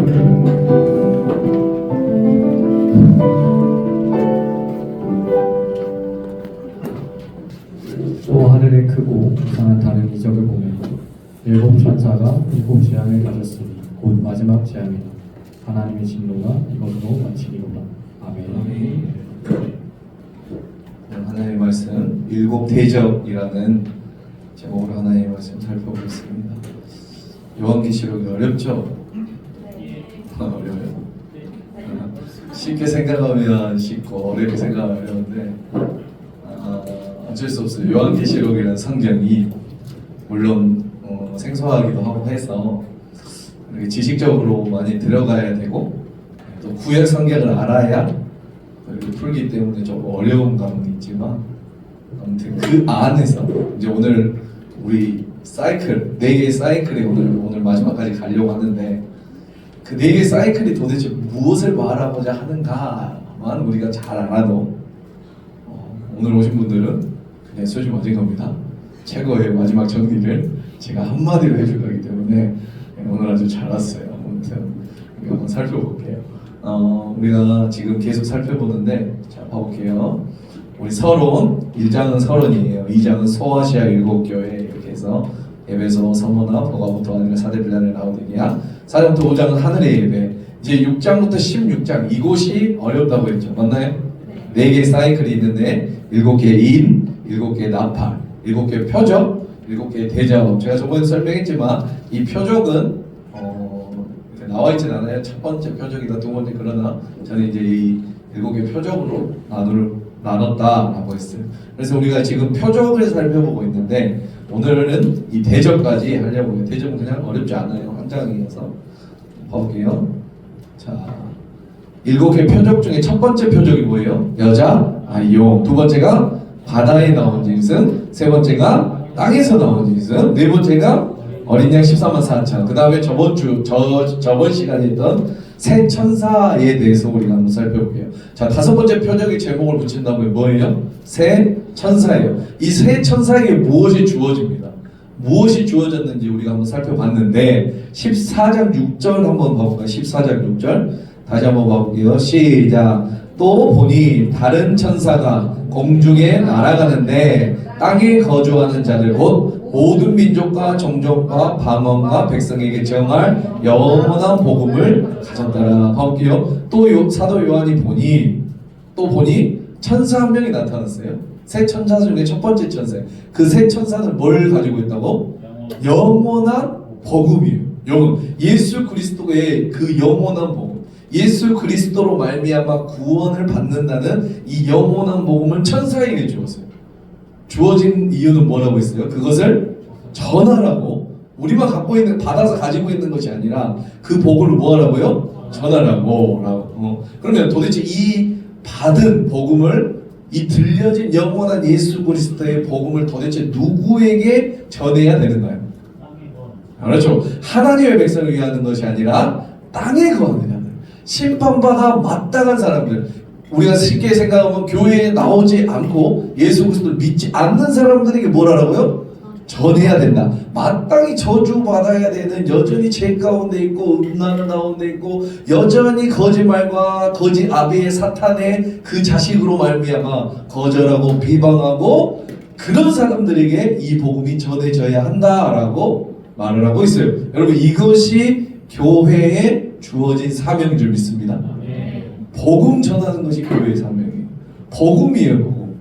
또 하늘의 크고 이상한 다른 이적을 보며 일곱 천사가 일곱 재앙을 가졌으니 곧 마지막 재앙이다. 하나님의 진노가 이것으로 마치리로다. 아멘. 하나님의 말씀 일곱 대적이라는 제목으로 하나님의 말씀 살펴보겠습니다. 요한계시록이 어렵죠? 어려워요. 쉽게 생각하면 쉽고 어렵게 생각하면 어려운데 어쩔 수 없어요. 요한계시록이라는 성경이 물론 생소하기도 하고 해서 이렇게 지식적으로 많이 들어가야 되고 또 구약 성경을 알아야 이렇게 풀기 때문에 조금 어려운 감은 있지만 아무튼 그 안에서 이제 오늘 우리 사이클 4개의 사이클에 오늘 마지막까지 가려고 하는데 그 4개의 사이클이 도대체 무엇을 말하고자 하는가만 우리가 잘 알아도 오늘 오신 분들은 그냥 수지 맞은 겁니다. 최고의 마지막 정리를 제가 한마디로 해줄 거기 때문에 오늘 아주 잘 왔어요. 아무튼 우리가 한번 살펴볼게요. 우리가 지금 계속 살펴보는데 자 봐볼게요. 우리 서론 1장은 서론이에요. 2장은 소아시아 7교회 이렇게 해서 에베소, 서머나, 버가부터 아니라 사데빌라를 라오디게아 4장부터 5장은 하늘의 예배. 이제 6장부터 16장 이곳이 어렵다고 했죠. 맞나요? 4개의 사이클이 있는데 7개의 인, 7개의 나팔, 7개의 표적, 7개의 대작업. 제가 저번에 설명했지만 이 표적은 이렇게 나와 있진 않아요. 첫 번째 표적이다, 두 번째. 그러나 저는 이제 이 7개의 표적으로 나눴다라고 했어요. 그래서 우리가 지금 표적을 살펴보고 있는데 오늘은 이 대적까지 하려고 해요. 대적은 그냥 어렵지 않아요. 한 장이어서 봐볼게요. 자, 7개 표적 중에 첫 번째 표적이 뭐예요? 여자, 용. 두 번째가 바다에 나온 짐승. 세 번째가 땅에서 나온 짐승. 네 번째가 어린 양 14만 4천. 그 다음에 저번 시간에 있던 새 천사에 대해서 우리가 한번 살펴볼게요. 자, 5번째 표적의 제목을 붙인다면 뭐예요? 새 천사예요. 이 새 천사에게 무엇이 주어집니다. 무엇이 주어졌는지 우리가 한번 살펴봤는데 14장 6절 한번 봐볼까요? 14장 6절 다시 한번 봐볼게요. 시작. 또 보니 다른 천사가 공중에 날아가는데 땅에 거주하는 자들 곧 모든 민족과 종족과 방언과 백성에게 정할 영원한 복음을 가졌다라. 봐볼게요. 또 사도 요한이 보니 천사 한 명이 나타났어요. 새 천사 중에 첫 번째 천사. 그 새 천사는 뭘 가지고 있다고? 영원한 복음이에요. 예수 그리스도의 그 영원한 복음. 예수 그리스도로 말미암아 구원을 받는다는 이 영원한 복음을 천사에게 주었어요. 주어진 이유는 뭐라고 했어요? 그것을 전하라고. 우리만 갖고 있는, 받아서 가지고 있는 것이 아니라 그 복을 뭐하라고요? 전하라고. 그러면 도대체 이 받은 복음을, 이 들려진 영원한 예수 그리스도의 복음을 도대체 누구에게 전해야 되는가요? 그렇죠. 하나님의 백성을 위하는 것이 아니라 땅에 거하는 자들, 심판받아 마땅한 사람들. 우리가 쉽게 생각하면 교회에 나오지 않고 예수 그리스도를 믿지 않는 사람들에게 뭘 하라고요? 전해야 된다. 마땅히 저주받아야 되는, 여전히 죄 가운데 있고 음란 가운데 있고 여전히 거짓말과 거짓 아비의 사탄의 그 자식으로 말미암아 거절하고 비방하고 그런 사람들에게 이 복음이 전해져야 한다라고 말을 하고 있어요. 여러분, 이것이 교회에 주어진 사명인 줄 믿습니다. 복음 전하는 것이 교회의 사명이에요. 복음이에요, 복음.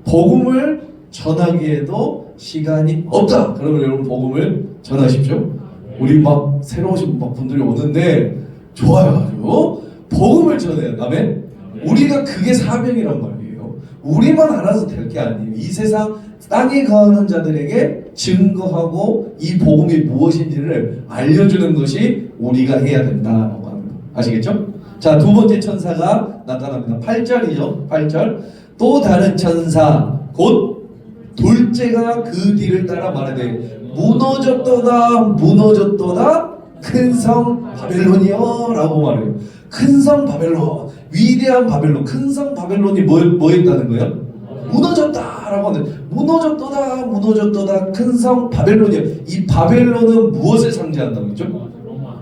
복음을 전하기에도 시간이 없다. 그러면 여러분 복음을 전하십시오. 우리 막 새로 오신 분들이 오는데 좋아요, 아주. 복음을 전해야 다음에 우리가 그게 사명이란 말이에요. 우리만 알아서 될 게 아니에요. 이 세상 땅에 거하는 자들에게 증거하고 이 복음이 무엇인지를 알려주는 것이 우리가 해야 된다라고 합니다. 아시겠죠? 자, 두 번째 천사가 나타납니다. 8절이죠. 8절. 또 다른 천사 곧 둘째가 그 뒤를 따라 말하되 무너졌도다 큰 성 바벨론이여 라고 말해요. 큰 성 바벨론, 위대한 바벨론. 큰 성 바벨론이 뭐 했다는 거예요? 무너졌다라고 하는, 무너졌도다 큰 성 바벨론이요. 이 바벨론은 무엇을 상징한다고 했죠?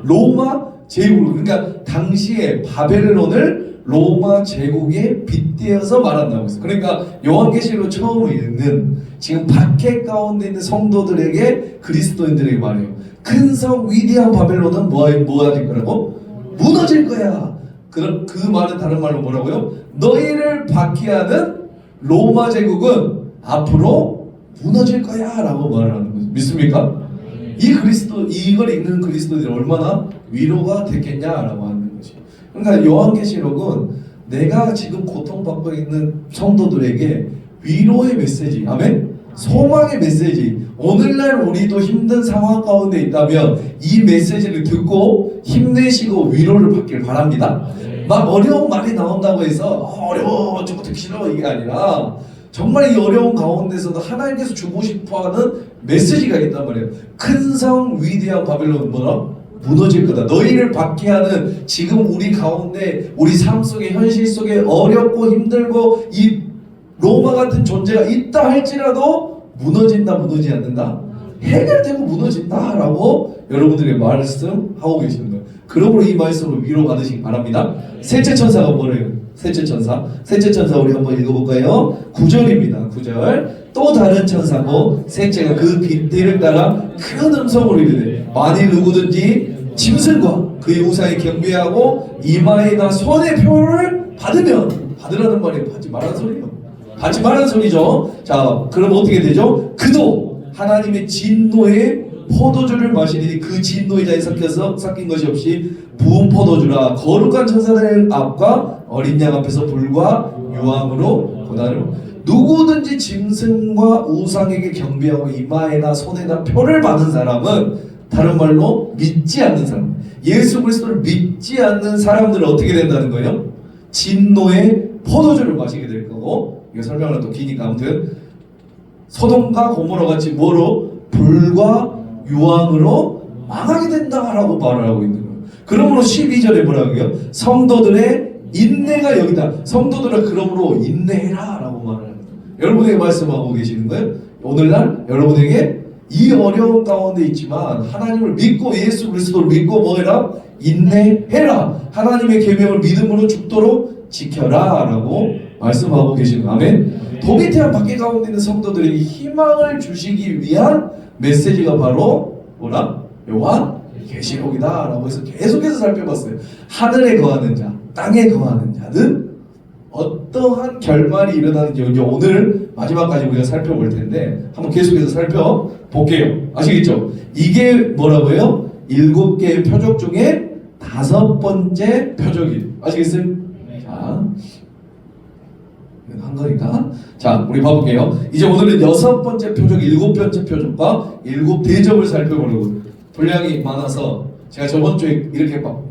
로마 제국. 그러니까 당시에 바벨론을 로마 제국에 빗대어서 말한다고 했어요. 그러니까 요한계시록 처음 읽는 지금 밖에 가운데 있는 성도들에게, 그리스도인들에게 말해요. 큰 성 위대한 바벨론은 뭐가 될 거라고? 무너질 거야. 그 말은 다른 말로 뭐라고요? 너희를 박해하는 로마 제국은 앞으로 무너질 거야 라고 말을 하는 거죠. 믿습니까? 이걸 읽는 그리스도들이 얼마나 위로가 됐겠냐라고 하는 것이. 그러니까 요한계시록은 내가 지금 고통받고 있는 성도들에게 위로의 메시지, 아멘? 소망의 메시지. 오늘날 우리도 힘든 상황 가운데 있다면 이 메시지를 듣고 힘내시고 위로를 받길 바랍니다. 막 어려운 말이 나온다고 해서 어려워 저거 듣기 싫어 이게 아니라 정말 이 어려운 가운데서도 하나님께서 주고 싶어하는 메시지가 있단 말이에요. 큰 성 위대한 바벨론 뭐라? 무너질 거다. 너희를 박해하는 지금 우리 가운데 우리 삶 속에 현실 속에 어렵고 힘들고 이 로마 같은 존재가 있다 할지라도 무너진다 무너지지 않는다? 해결되고 무너진다라고 여러분들에게 말씀하고 계시는 거예요. 그러므로 이 말씀으로 위로 받으시기 바랍니다. 셋째 천사가 뭐래요? 셋째 천사 우리 한번 읽어볼까요? 9절입니다. 9절. 또 다른 천사고 셋째가 그 빗대를 따라 큰 음성으로 이르되 만일 누구든지 짐승과 그의 우상에 경배하고 이마에나 손의 표를 받으라는 말이 받지 말라는 소리예요. 받지 말라는 소리죠. 자, 그럼 어떻게 되죠? 그도 하나님의 진노의 포도주를 마시니 그 진노의 잔에 섞인 것이 없이 부은 포도주라. 거룩한 천사들 앞과 어린 양 앞에서 불과 유황으로 고난을. 누구든지 짐승과 우상에게 경배하고 이마에나 손에나 표를 받은 사람은, 다른 말로 믿지 않는 사람, 예수 그리스도를 믿지 않는 사람들은 어떻게 된다는 거예요? 진노의 포도주를 마시게 될 거고, 이거 설명을 또 기니까 아무튼 소돔과 고모라 같이 뭐로? 불과 유황으로 망하게 된다라고 말을 하고 있는 거예요. 그러므로 12절에 뭐라고요? 성도들의 인내가 여기다. 성도들은 그러므로 인내해라 라고 말을 합니다. 여러분에게 말씀하고 계시는 거예요. 오늘날 여러분에게 이 어려운 가운데 있지만 하나님을 믿고 예수 그리스도를 믿고 뭐해라? 인내해라. 하나님의 계명을 믿음으로 죽도록 지켜라 라고 말씀하고 계시는 거예요. 아멘. 도미태한 밖에 가운데 있는 성도들에게 희망을 주시기 위한 메시지가 바로 뭐라? 요한계시록이다 라고 해서 계속해서 살펴봤어요. 하늘에 거하는 자, 땅에 거하는 자는 어떠한 결말이 일어나는지 이제 오늘 마지막까지 우리가 살펴볼 텐데 한번 계속해서 살펴볼게요. 아시겠죠? 이게 뭐라고요? 7개의 표적 중에 5번째 표적이에요. 아시겠어요? 자, 한 거니까. 자, 우리 봐볼게요. 이제 오늘은 6번째 표적, 7번째 표적과 7대접을 살펴보려고. 분량이 많아서 제가 저번 주에 이렇게 막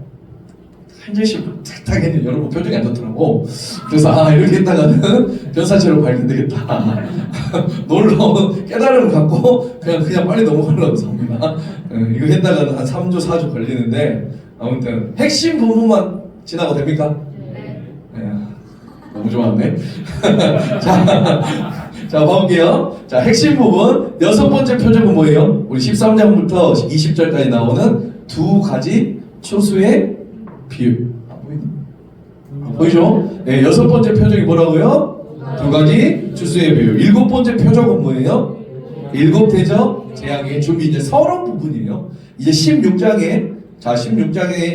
한 절씩 탁탁 했는데 여러분 표정이 안 좋더라고. 그래서 이렇게 했다가는 변사체로 발견되겠다. 놀라운 깨달음을 갖고 그냥 빨리 넘어가려고 합니다. 이거 했다가는 한 3주 4주 걸리는데 아무튼 핵심 부분만 지나가도 됩니까? 네. 너무 좋았네. 자, 봐볼게요. 자, 핵심 부분 6번째 표적은 뭐예요? 우리 13장부터 20절까지 나오는 두 가지 추수의 비유. 보이죠? 네, 6번째 표적이 뭐라고요? 두 가지 추수의 비유. 7번째 표적은 뭐예요? 7대접 재앙의 준비. 이제 서론 부분이에요. 이제 16장에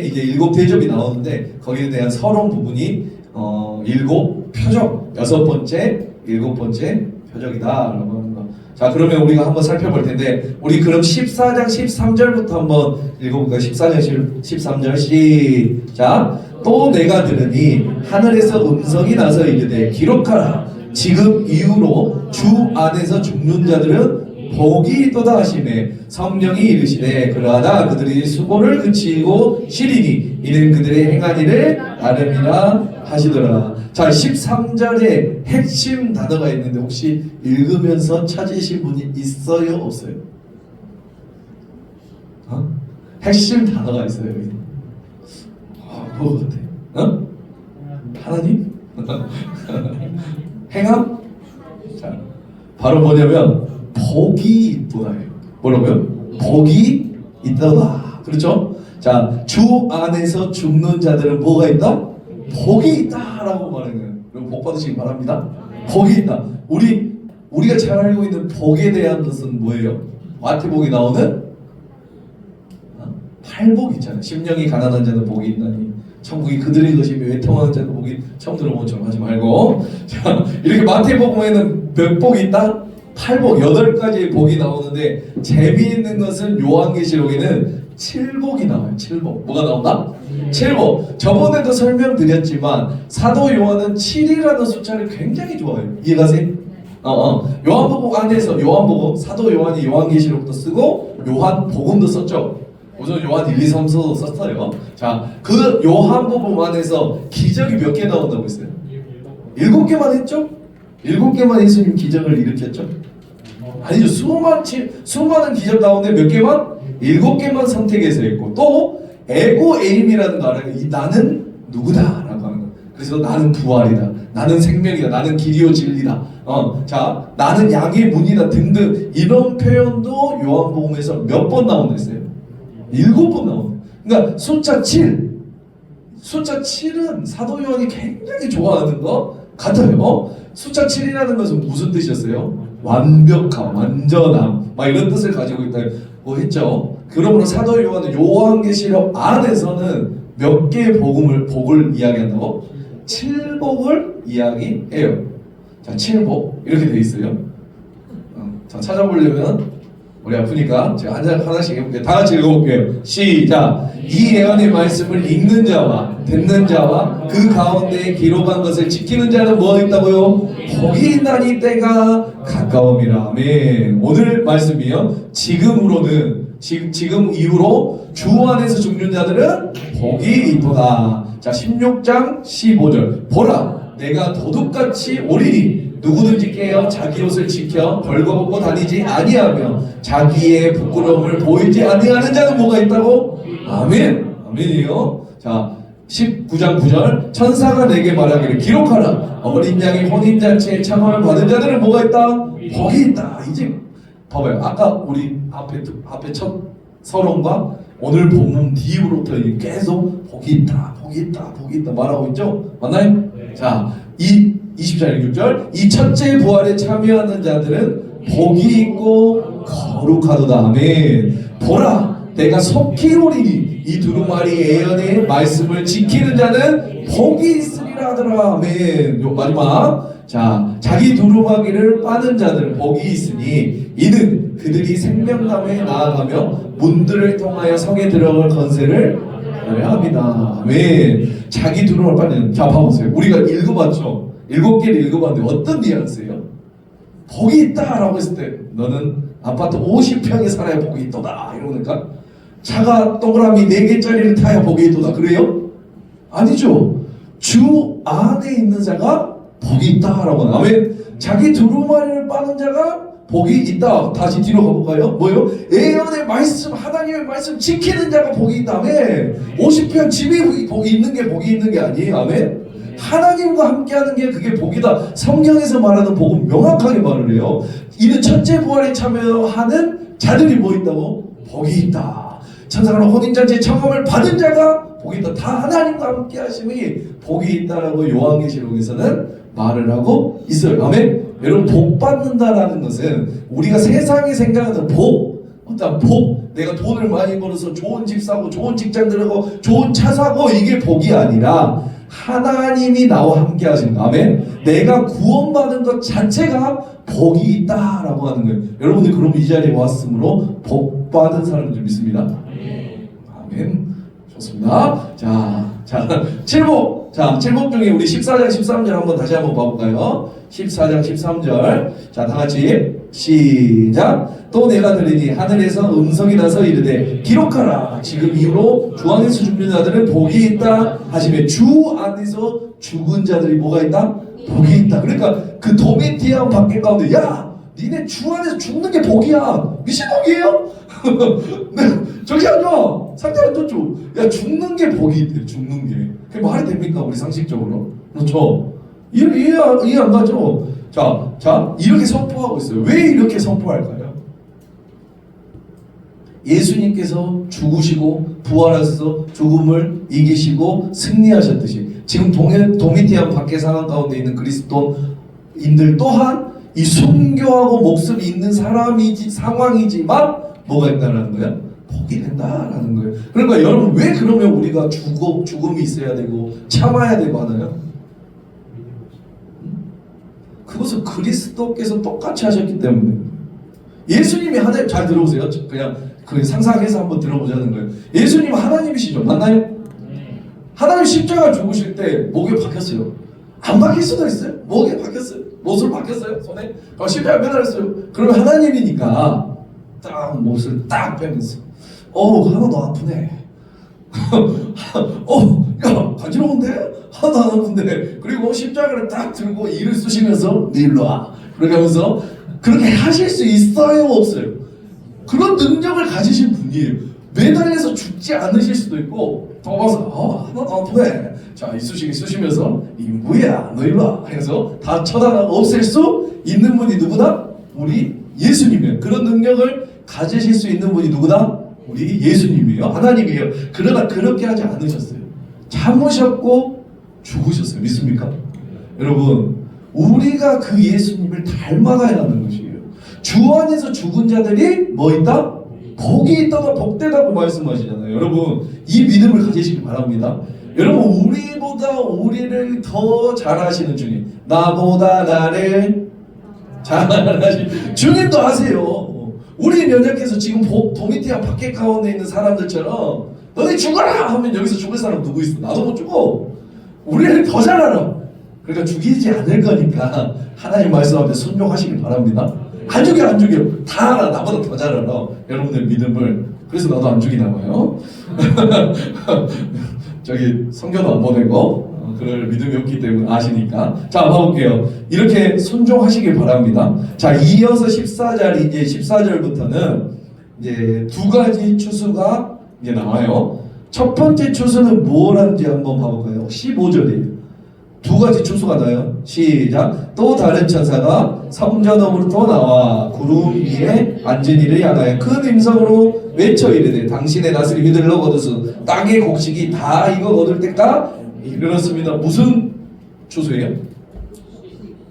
이제 7대접이 나오는데 거기에 대한 서론 부분이 7 표적, 6번째, 7번째 표적이다 라고 하는 거. 자, 그러면 우리가 한번 살펴볼 텐데 우리 그럼 14장 13절부터 한번 읽어볼까요? 14장 13절 시작. 또 내가 들으니 하늘에서 음성이 나서 이르되 기록하라. 지금 이후로 주 안에서 죽는 자들은 복이 있도다 하시매 성령이 이르시되 그러하다 그들이 수고를 그치고 쉬리니 이는 그들의 행한 일을 나름이라 하시더라. 자, 13절에 핵심 단어가 있는데 혹시 읽으면서 찾으신 분이 있어요? 없어요? 핵심 단어가 있어요 여기. 그거 같아. 하나님? 행함? 자, 바로 뭐냐면 복이 있도다예요. 뭐라고요? 복이 있도다. 그렇죠? 자, 주 안에서 죽는 자들은 뭐가 있다? 복이 있다라고 말하는 거예요. 여러분 복 받으시기 바랍니다. 복이 있다. 우리가 잘 알고 있는 복에 대한 것은 뭐예요? 마태복에 나오는 팔복 있잖아요. 심령이 가난한 자는 복이 있나니 천국이 그들의 것이며 외통하는 자는 복이. 처음 들어본 것처럼 하지 말고. 자, 이렇게 마태복음에는 몇 복이 있다? 8복, 8가지의 복이 나오는데 재미있는 것은 요한계시록에는 7복이 나와요. 7복. 뭐가 나온다? 7복. 저번에도 설명드렸지만 사도 요한은 7이라는 숫자를 굉장히 좋아해요. 이해가세요? 요한복음 안에서 요한복음, 사도 요한이 요한계시록도 쓰고 요한복음도 썼죠. 우선 요한 1, 2, 3, 4도 썼어요. 자, 그 요한복음 안에서 기적이 몇 개 나온다고 했어요? 7개만 했죠? 7개만 예수님 기적을 일으켰죠? 아니죠. 수많은 기적 가운데 몇 개만? 7개만 선택해서 했고, 또 에고 에임이라는 거 알아요? 나는 누구다 라고 하는 거. 그래서 나는 부활이다, 나는 생명이다, 나는 길이요 진리다, 자, 나는 양의 문이다 등등 이런 표현도 요한복음에서 몇 번 나온다 했어요? 7번 나온다. 그러니까 숫자 7, 숫자 7은 사도 요한이 굉장히 좋아하는 거 같아요. 숫자 7이라는 것은 무슨 뜻이었어요? 완벽함, 완전함, 막 이런 뜻을 가지고 있다고 했죠. 그러므로 사도 요한은 요한계시록 안에서는 몇 개의 복을 이야기한다고? 7복을 이야기해요. 자, 7복 이렇게 돼 있어요. 자, 찾아보려면 우리 아프니까 제가 하나씩 해볼게요. 다 같이 읽어볼게요. 시작. 이 예언의 말씀을 읽는 자와 듣는 자와 그 가운데 기록한 것을 지키는 자는 뭐가 있다고요? 복이 있나니 때가 가까움이라. 아멘. 오늘 말씀이요, 지금 이후로 주 안에서 죽는 자들은 복이 있도다. 자, 16장 15절. 보라, 내가 도둑같이 오리니 누구든지 깨어 자기 옷을 지켜 벌거벗고 다니지 아니하며 자기의 부끄러움을 보이지 아니하는 자는 뭐가 있다고? 아멘. 아멘이요. 자, 19장 9절. 천사가 내게 말하기를 기록하라. 어린 양이 혼인잔치에 창함을 받은 자들은 뭐가 있다? 복이 있다. 이제 봐봐요. 아까 우리 앞에 첫 서론과 오늘 본문 뒤로부터 계속 복이 있다, 복이 있다, 복이 있다 말하고 있죠? 맞나요? 네. 자, 20절 6절. 이 첫째 부활에 참여하는 자들은 복이 있고 거룩하도다. 아멘. 보라, 내가 속히 오리니 이 두루마리 예언의 말씀을 지키는 자는 복이 있으리라 하더라. 아멘. 요 마지막. 자, 자기 두루마기를 빠는 자들은 복이 있으니 이는 그들이 생명나무에 나아가며 문들을 통하여 성에 들어갈 건세를 합니다. 아멘. 자기 두루마기를 빠는. 자, 봐보세요. 우리가 읽어봤죠? 7개를 읽어봤는데 어떤 뉘앙스예요? 복이 있다라고 했을 때 너는 아파트 50평에 살아야 복이 있도다 이러니까 차가 동그라미 4개짜리를 타야 복이 있도다 그래요? 아니죠. 주 안에 있는 자가 복이 있다라고 하는. 아멘. 자기 두루마리를 빠는 자가 복이 있다. 다시 뒤로 가볼까요? 뭐요? 예언의 말씀, 하나님의 말씀 지키는 자가 복이 있다. 아멘. 50평 집이 복이 있는 게 복이 있는 게 아니에요. 아멘. 하나님과 함께하는 게 그게 복이다. 성경에서 말하는 복은 명확하게 말을 해요. 이는 첫째 부활에 참여하는 자들이 뭐 있다고? 복이 있다. 천사가 혼인잔치에 청함을 받은 자가 복이 있다. 다 하나님과 함께하심이 복이 있다라고 요한계시록에서는 말을 하고 있어요. 아멘. 여러분, 복 받는다라는 것은 우리가 세상에 생각하는 복, 어떤 복, 내가 돈을 많이 벌어서 좋은 집 사고 좋은 직장 들어가고 좋은 차 사고 이게 복이 아니라 하나님이 나와 함께 하시는 거. 아멘. 내가 구원받은 것 자체가 복이 있다라고 하는 거예요. 여러분들 그럼 이 자리에 왔으므로 복 받은 사람인 줄 믿습니다. 아멘. 좋습니다. 자, 7복. 자, 7복 중에 우리 14장 13절 한번 다시 한번 봐볼까요? 14장 13절. 자, 다 같이 시작. 또 내가 들으니 하늘에서 음성이 나서 이르되 기록하라. 지금 이후로 주 안에서 죽는 자들은 복이 있다 하시며 주 안에서 죽은 자들이 뭐가 있다? 복이 있다. 그러니까 그 도미티안 밖에 가운데 야, 니네 주 안에서 죽는 게 복이야. 미친놈이에요? 네, 저기 앉아. 상대 앉았죠. 야, 죽는 게 복이 있대. 죽는 게. 그게 말이 됩니까? 우리 상식적으로. 그렇죠? 이해 안 가죠? 자, 이렇게 선포하고 있어요. 왜 이렇게 선포할까요? 예수님께서 죽으시고 부활하셔서 죽음을 이기시고 승리하셨듯이 지금 도미티안 밖의 상황 가운데 있는 그리스도인들 또한 이 순교하고 목숨이 있는 상황이지만 뭐가 있다라는 거야? 복이 된다라는 거예요. 그러니까 여러분 왜 그러면 우리가 죽음이 있어야 되고 참아야 되고 하나요? 그것은 그리스도께서 똑같이 하셨기 때문에 예수님이 하나님 잘 들어보세요. 그냥 그 상상해서 한번 들어보자는 거예요. 예수님은 하나님이시죠. 맞나요? 하나님 십자가 죽으실 때 목에 박혔어요. 안 박힐 수도 있어요. 목에 박혔어요. 못을 박혔어요. 손에 십자가 매달렸어요. 그러면 하나님이니까 딱 못을 딱 빼면서 하나도 아프네. 야 간지러운데? 하나도 안 아픈데. 그리고 십자가를 딱 들고 이를 쑤시면서 네 일로 와. 그렇게 하면서 그렇게 하실 수 있어요? 없어요? 그런 능력을 가지신 분이에요. 매달려서 죽지 않으실 수도 있고 더 봐서 하나도 아프네. 자 이쑤시개 쑤시면서 인부야 너 일로 와. 해서 다 쳐다가 없앨 수 있는 분이 누구다? 우리 예수님이에요. 그런 능력을 가지실 수 있는 분이 누구다? 우리 예수님이에요. 하나님이에요. 그러나 그렇게 하지 않으셨어요. 참으셨고 죽으셨어요. 믿습니까? 여러분 우리가 그 예수님을 닮아가야 하는 것이에요. 주 안에서 죽은 자들이 뭐 있다? 복이 있다가 복되다고 말씀하시잖아요. 여러분 이 믿음을 가지시기 바랍니다. 여러분 우리보다 우리를 더 잘하시는 주님, 나보다 나를 잘하시는 주님도 아세요. 우리 연약해서 지금 도미티안 밖에 가운데 있는 사람들처럼 너네 죽어라 하면 여기서 죽을 사람 누구 있어? 나도 못 죽어. 우리를 더 잘 알아. 그러니까 죽이지 않을 거니까 하나님 말씀하는데 순종하시길 바랍니다. 안 죽여 다 알아. 나보다 더 잘 알아. 여러분들 믿음을. 그래서 나도 안 죽이나 봐요. 저기 성경도 안 보내고 그럴 믿음이 없기 때문에 아시니까. 자 봐볼게요. 이렇게 순종하시길 바랍니다. 자 이어서 14절 이제 14절부터는 이제 두 가지 추수가 이제 나와요. 첫 번째 추수는 뭐라는지 한번 봐볼까요? 15절이에요. 두 가지 추수가 나요. 시작. 또 다른 천사가 성전으로부터 나와 구름 위에 앉은 이를 향하여 큰 음성으로 외쳐 이르되 당신의 낫을 휘둘러 거두소 땅의 곡식이 다 익어 거둘 때까 이르렀습니다. 무슨 추수예요?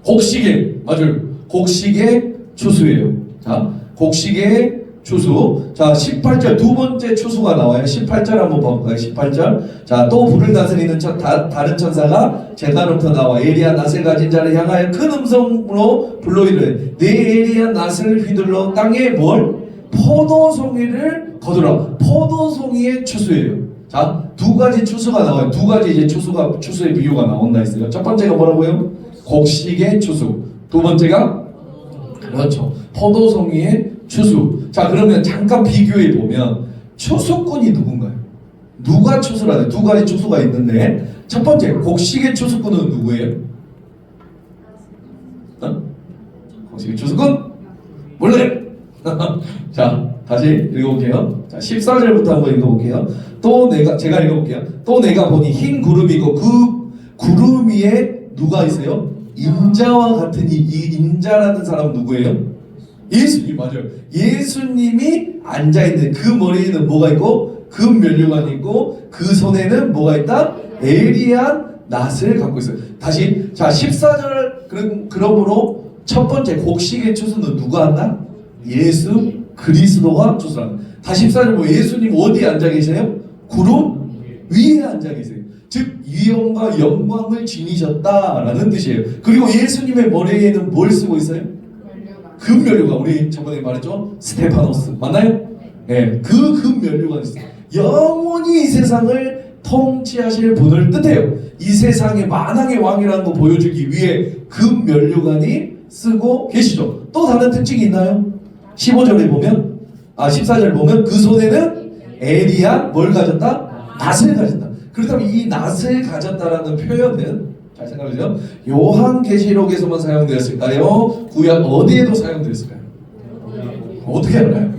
곡식의 맞아요. 곡식의 추수예요. 자, 곡식의 추수. 자, 18절 두 번째 추수가 나와요. 18절 한번 봐볼까요? 18절. 자, 또 불을 다스리는 다른 천사가 제단으로부터 나와 에리야 낫을 가진 자를 향하여 큰 음성으로 불러 이르되 내 에리야 낫을 휘둘러 땅에 뭘? 포도송이를 거두라. 포도송이의 추수예요. 자, 두 가지 추수가 나와요. 두 가지 이제 추수의 비유가 나온다 했어요. 첫 번째가 뭐라고요? 곡식의 추수. 두 번째가 그렇죠. 포도송이의 추수. 자, 그러면 잠깐 비교해 보면 추수꾼이 누군가요? 누가 추수를 하나요? 두 가지 추수가 있는데 첫 번째 곡식의 추수꾼은 누구예요? 곡식의 추수꾼? 몰래. 자, 다시 읽어볼게요. 자, 14절부터 한번 읽어볼게요. 제가 읽어볼게요. 또 내가 보니 흰 구름이고 그 구름 위에 누가 있어요? 인자와 같은 이 인자라는 사람은 누구예요? 예수님. 맞아요. 예수님이 앉아있는 그 머리에는 뭐가 있고 금 면류관이 있고 그 손에는 뭐가 있다? 에리한 낫을 갖고 있어요. 다시 자 14절 그러므로 첫 번째 곡식의 추수는 누가 한다? 예수 그리스도가 추수한다. 다시 14절 뭐 예수님 어디에 앉아 계세요? 구름 위에 앉아 계세요. 즉 위엄과 영광을 지니셨다라는 뜻이에요. 그리고 예수님의 머리에는 뭘 쓰고 있어요? 금면류관. 우리 저번에 말했죠? 스테파노스 맞나요? 네, 그 금면류관이 있어요. 영원히 이 세상을 통치하실 분을 뜻해요. 이 세상의 만왕의 왕이라는 거 보여주기 위해 금면류관이 쓰고 계시죠. 또 다른 특징이 있나요? 15절에 보면 14절 보면 그 손에는 에리야 뭘 가졌다? 낫을 가졌다. 그렇다면 이 낫을 가졌다라는 표현은 잘 생각해보세요. 요한계시록에서만 사용되었을까요? 구약 어디에도 사용되었을까요? 어떻게 알아요?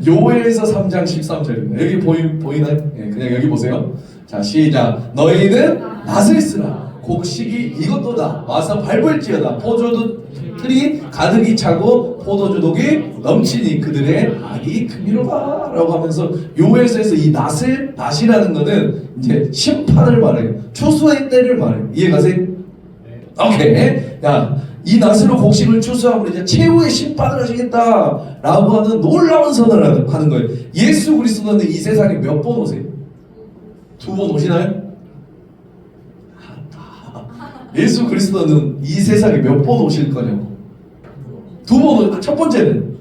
요엘서 3장 13절입니다. 여기 보이나요? 네, 그냥 여기 보세요. 자 시작. 너희는 낫을 쓰라. 곡식이 이것도다 와서 밟을지어다 포도주 틀이 가득히 차고 포도주 독이 넘치니 그들의 악이 크미로다 라고 하면서 요엘서에서 이 낫이라는 거는 이제 심판을 말해요. 추수의 때를 말해요. 이해가세요? 오케이. 이 낫으로 곡식을 추수함으로 이제 최후의 심판을 하시겠다 라고 하는 놀라운 선언을 하는 거예요. 예수 그리스도는 이 세상에 몇 번 오세요? 2번 오시나요? 예수 그리스도는 이 세상에 몇 번 오실 거냐고. 2번. 첫 번째는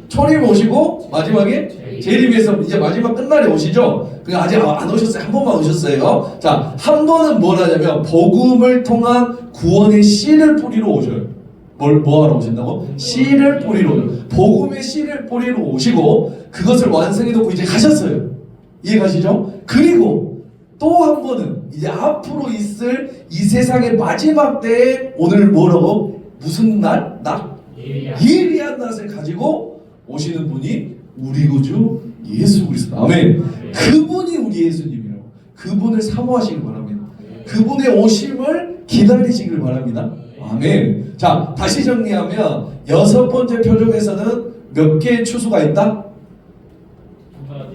초림 오시고 마지막에 재림에서 이제 마지막 끝날에 오시죠. 그게 아직 안 오셨어요. 한 번만 오셨어요. 자, 한 번은 뭘 하냐면 복음을 통한 구원의 씨를 뿌리러 오셔요. 뭐 하러 오신다고? 씨를 뿌리러 오셔요. 복음의 씨를 뿌리러 오시고 그것을 완성해 놓고 이제 가셨어요. 이해가시죠? 그리고 또 한 번은 이제 앞으로 있을 이 세상의 마지막 때에 오늘 뭐라고? 무슨 날? 예리한 낫을 가지고 오시는 분이 우리 구주 예수 그리스도. 아멘. 그분이 우리 예수님이라고. 그분을 사모하시길 바랍니다. 그분의 오심을 기다리시길 바랍니다. 아멘. 자, 다시 정리하면 6번째 표적에서는 몇 개의 추수가 있다?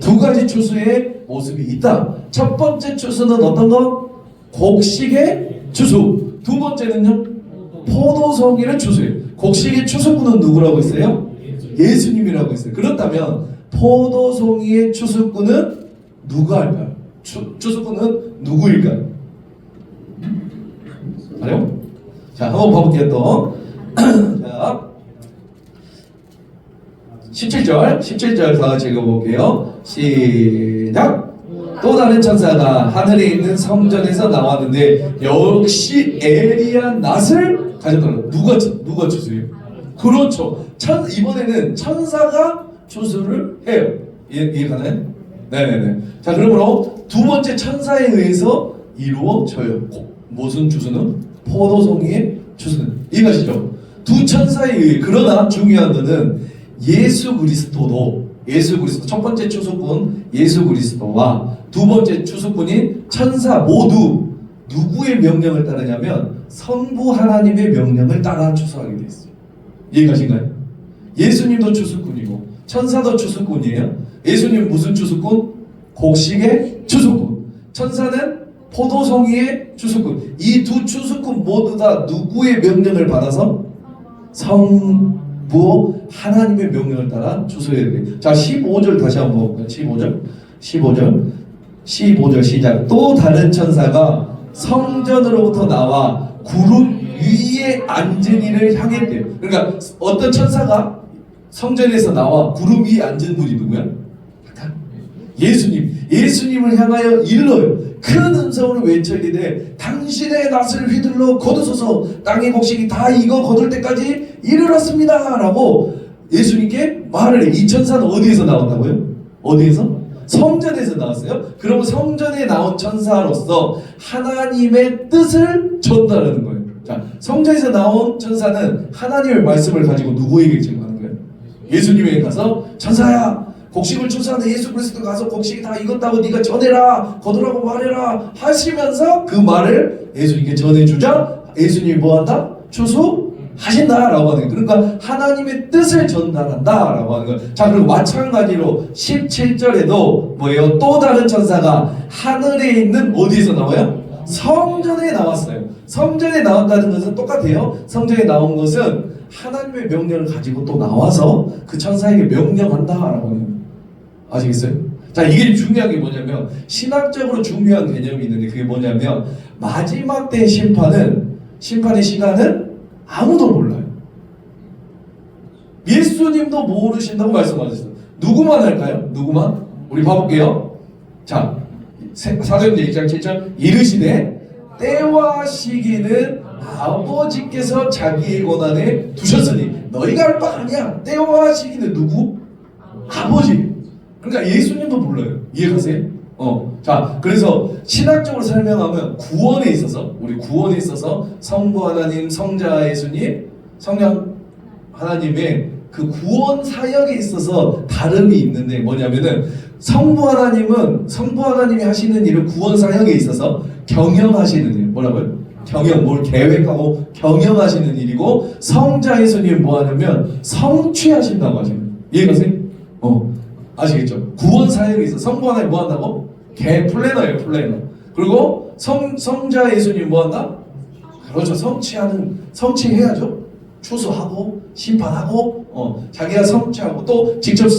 2가지 추수의 모습이 있다. 첫 번째 추수는 어떤 거? 곡식의 추수. 2번째는요? 포도송이의 추수예요. 곡식의 추수꾼은 누구라고 했어요? 예수님이라고 했어요. 그렇다면 포도송이의 추수꾼은 누가 할까요? 추수꾼은 누구일까요? 알아요? 자, 한번 봐볼게요 또. 자, 17절 다 같이 읽어볼게요. 시작! 또 다른 천사가 하늘에 있는 성전에서 나왔는데 역시 에리야 낫을 가져더라. 누가 추수해요? 그렇죠. 이번에는 천사가 추수를 해요. 이해가나요? 네네네. 자, 그러므로 2번째 천사에 의해서 이루어져요. 무슨 추수는? 포도송이의 추수는. 이해가시죠? 2 천사에 의해. 그러나 중요한 것은 예수 그리스도 첫 번째 추수꾼 예수 그리스도와 2번째 추수꾼인 천사 모두 누구의 명령을 따르냐면 성부 하나님의 명령을 따라 추수하게 되어 있어요. 이해가신가요? 예수님도 추수꾼이고 천사도 추수꾼이에요. 예수님 무슨 추수꾼? 곡식의 추수꾼. 천사는 포도송이의 추수꾼. 이 2 추수꾼 모두 다 누구의 명령을 받아서? 성부 하나님의 명령을 따라 추수해야 돼요. 자, 15절 다시 한번 볼까요? 15절 시작. 또 다른 천사가 성전으로부터 나와 구름 위에 앉은 이를 향했대요. 그러니까 어떤 천사가 성전에서 나와 구름 위에 앉은 분이 누구야? 예수님을 향하여 일러요. 큰 음성으로 외쳐 이르되 당신의 낫을 휘둘러 거두소서 땅의 곡식이 다 익어 거둘 때까지 이르렀습니다 라고 예수님께 말을 해. 이 천사는 어디에서 나왔다고요? 어디에서? 성전에서 나왔어요. 그러면 성전에 나온 천사로서 하나님의 뜻을 전달하는 거예요. 자, 성전에서 나온 천사는 하나님의 말씀을 가지고 누구에게 증거하는 거예요? 예수님에게 가서 천사야, 곡식을 추수하는 예수 그리스도 가서 곡식이 다 익었다고 네가 전해라, 거두라고 말해라 하시면서 그 말을 예수님께 전해주자 예수님이 뭐한다? 추수하신다라고 하는 거예요. 그러니까 하나님의 뜻을 전달한다라고 하는 거예요. 자, 그리고 마찬가지로 17절에도 뭐예요? 또 다른 천사가 하늘에 있는 어디에서 나와요? 성전에 나왔어요. 성전에 나온다는 것은 똑같아요. 성전에 나온 것은 하나님의 명령을 가지고 또 나와서 그 천사에게 명령한다라고 하는 거예요. 아시겠어요? 자, 이게 중요한 게 뭐냐면 신학적으로 중요한 개념이 있는데 그게 뭐냐면 마지막 때의 심판의 시간은 아무도 몰라요. 예수님도 모르신다고 말씀하셨어요. 누구만 할까요? 누구만? 우리 봐볼게요. 자, 사도행전 1장 7절 이르시되 때와 시기는 아버지께서 자기의 권한에 두셨으니 너희가 할 바 아니야. 때와 시기는 누구? 아버지. 그러니까 예수님도 몰라요. 이해가세요? 자, 그래서 신학적으로 설명하면 구원에 있어서 성부 하나님, 성자 예수님, 성령 하나님의 그 구원 사역에 있어서 다름이 있는데 뭐냐면은 성부 하나님이 하시는 일을 구원 사역에 있어서 경영하시는 일. 뭐라고요? 경영, 뭘 계획하고 경영하시는 일이고, 성자 예수님 뭐 하냐면 성취하신다고 하시는. 이해가세요? 아시겠죠? 구원 사역에 있어 성부 하나님 뭐 한다고? 플래너예요, 플래너. 그리고 성자 예수님 뭐 한다? 그렇죠. 성취해야죠. 추수하고 심판하고 자기가 성취하고 또 직접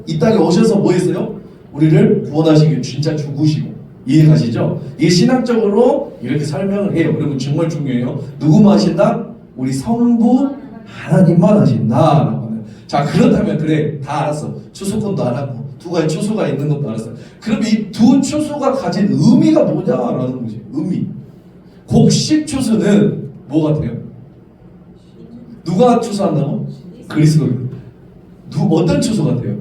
이 땅에 오셔서 뭐 했어요? 우리를 구원하시기 위해 진짜 죽으시고. 이해가시죠? 이게 신학적으로 이렇게 설명을 해요. 그러면 정말 중요해요. 누구만 하신다? 우리 성부 하나님만 하신다. 자, 그렇다면 그래, 다 알았어. 추수꾼도 알았고 두 가지 추수가 있는 것도 알았어. 그럼 이 두 추수가 가진 의미가 뭐냐라는 거지. 의미. 곡식 추수는 뭐 같아요? 누가 추수한다고? 그리스도. 어떤 추수 같아요?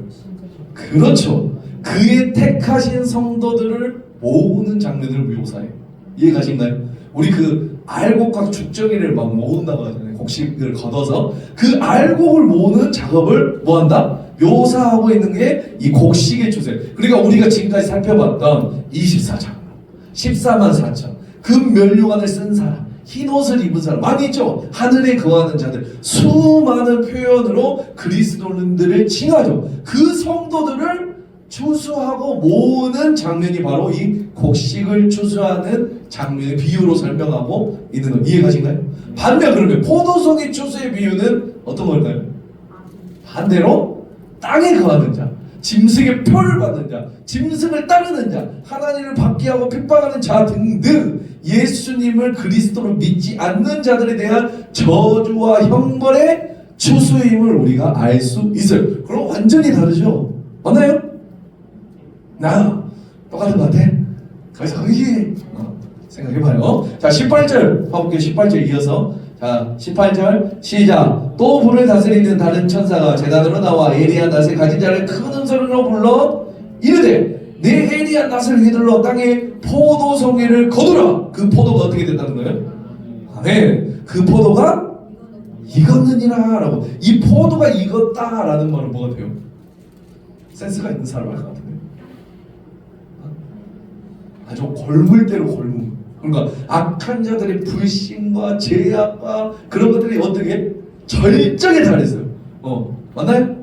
그렇죠. 그의 택하신 성도들을 모으는 장면을 묘사해요. 이해가신가요? 우리 그 알곡과 죽정이를 막 모은다고 하잖아요. 곡식을 걷어서 그 알곡을 모으는 작업을 뭐한다? 묘사하고 있는 게 이 곡식의 추세. 그러니까 우리가 지금까지 살펴봤던 24장로 14만 4천 금면류관을 쓴 사람, 흰옷을 입은 사람 많이 있죠. 하늘에 거하는 자들, 수많은 표현으로 그리스도인들을 칭하죠. 그 성도들을 추수하고 모으는 장면이 바로 이 곡식을 추수하는 장면의 비유로 설명하고 있는 거. 이해가신가요? 반면 그러면 포도송이 추수의 비유는 어떤 걸까요? 반대로 땅에 거하는 자, 짐승의 표를 받는 자, 짐승을 따르는 자, 하나님을 받게 하고 핍박하는 자 등등 예수님을 그리스도로 믿지 않는 자들에 대한 저주와 형벌의 추수임을 우리가 알 수 있어요. 그럼 완전히 다르죠? 맞나요? 똑같은 것 같아? 거기서 생각해봐요. 자, 18절 봐볼게요. 18절 이어서. 자, 18절 시작. 또 불을 다스리는 다른 천사가 제단으로 나와 예리한 낫을 가진 자를 큰 음소리로 불러 이르되 내 예리한 낫을 휘둘러 땅에 포도송이를 거두라. 그 포도가 어떻게 된다는 거예요? 아멘. 그 포도가 익었느니라 라고. 이 포도가 익었다 라는 말은 뭐가 돼요? 센스가 있는 사람 할 것 같은데. 아주 골물대로 골물. 그러니까 악한 자들의 불신과 죄악과 그런 것들이 어떻게 절정에 달했어요. 맞나요?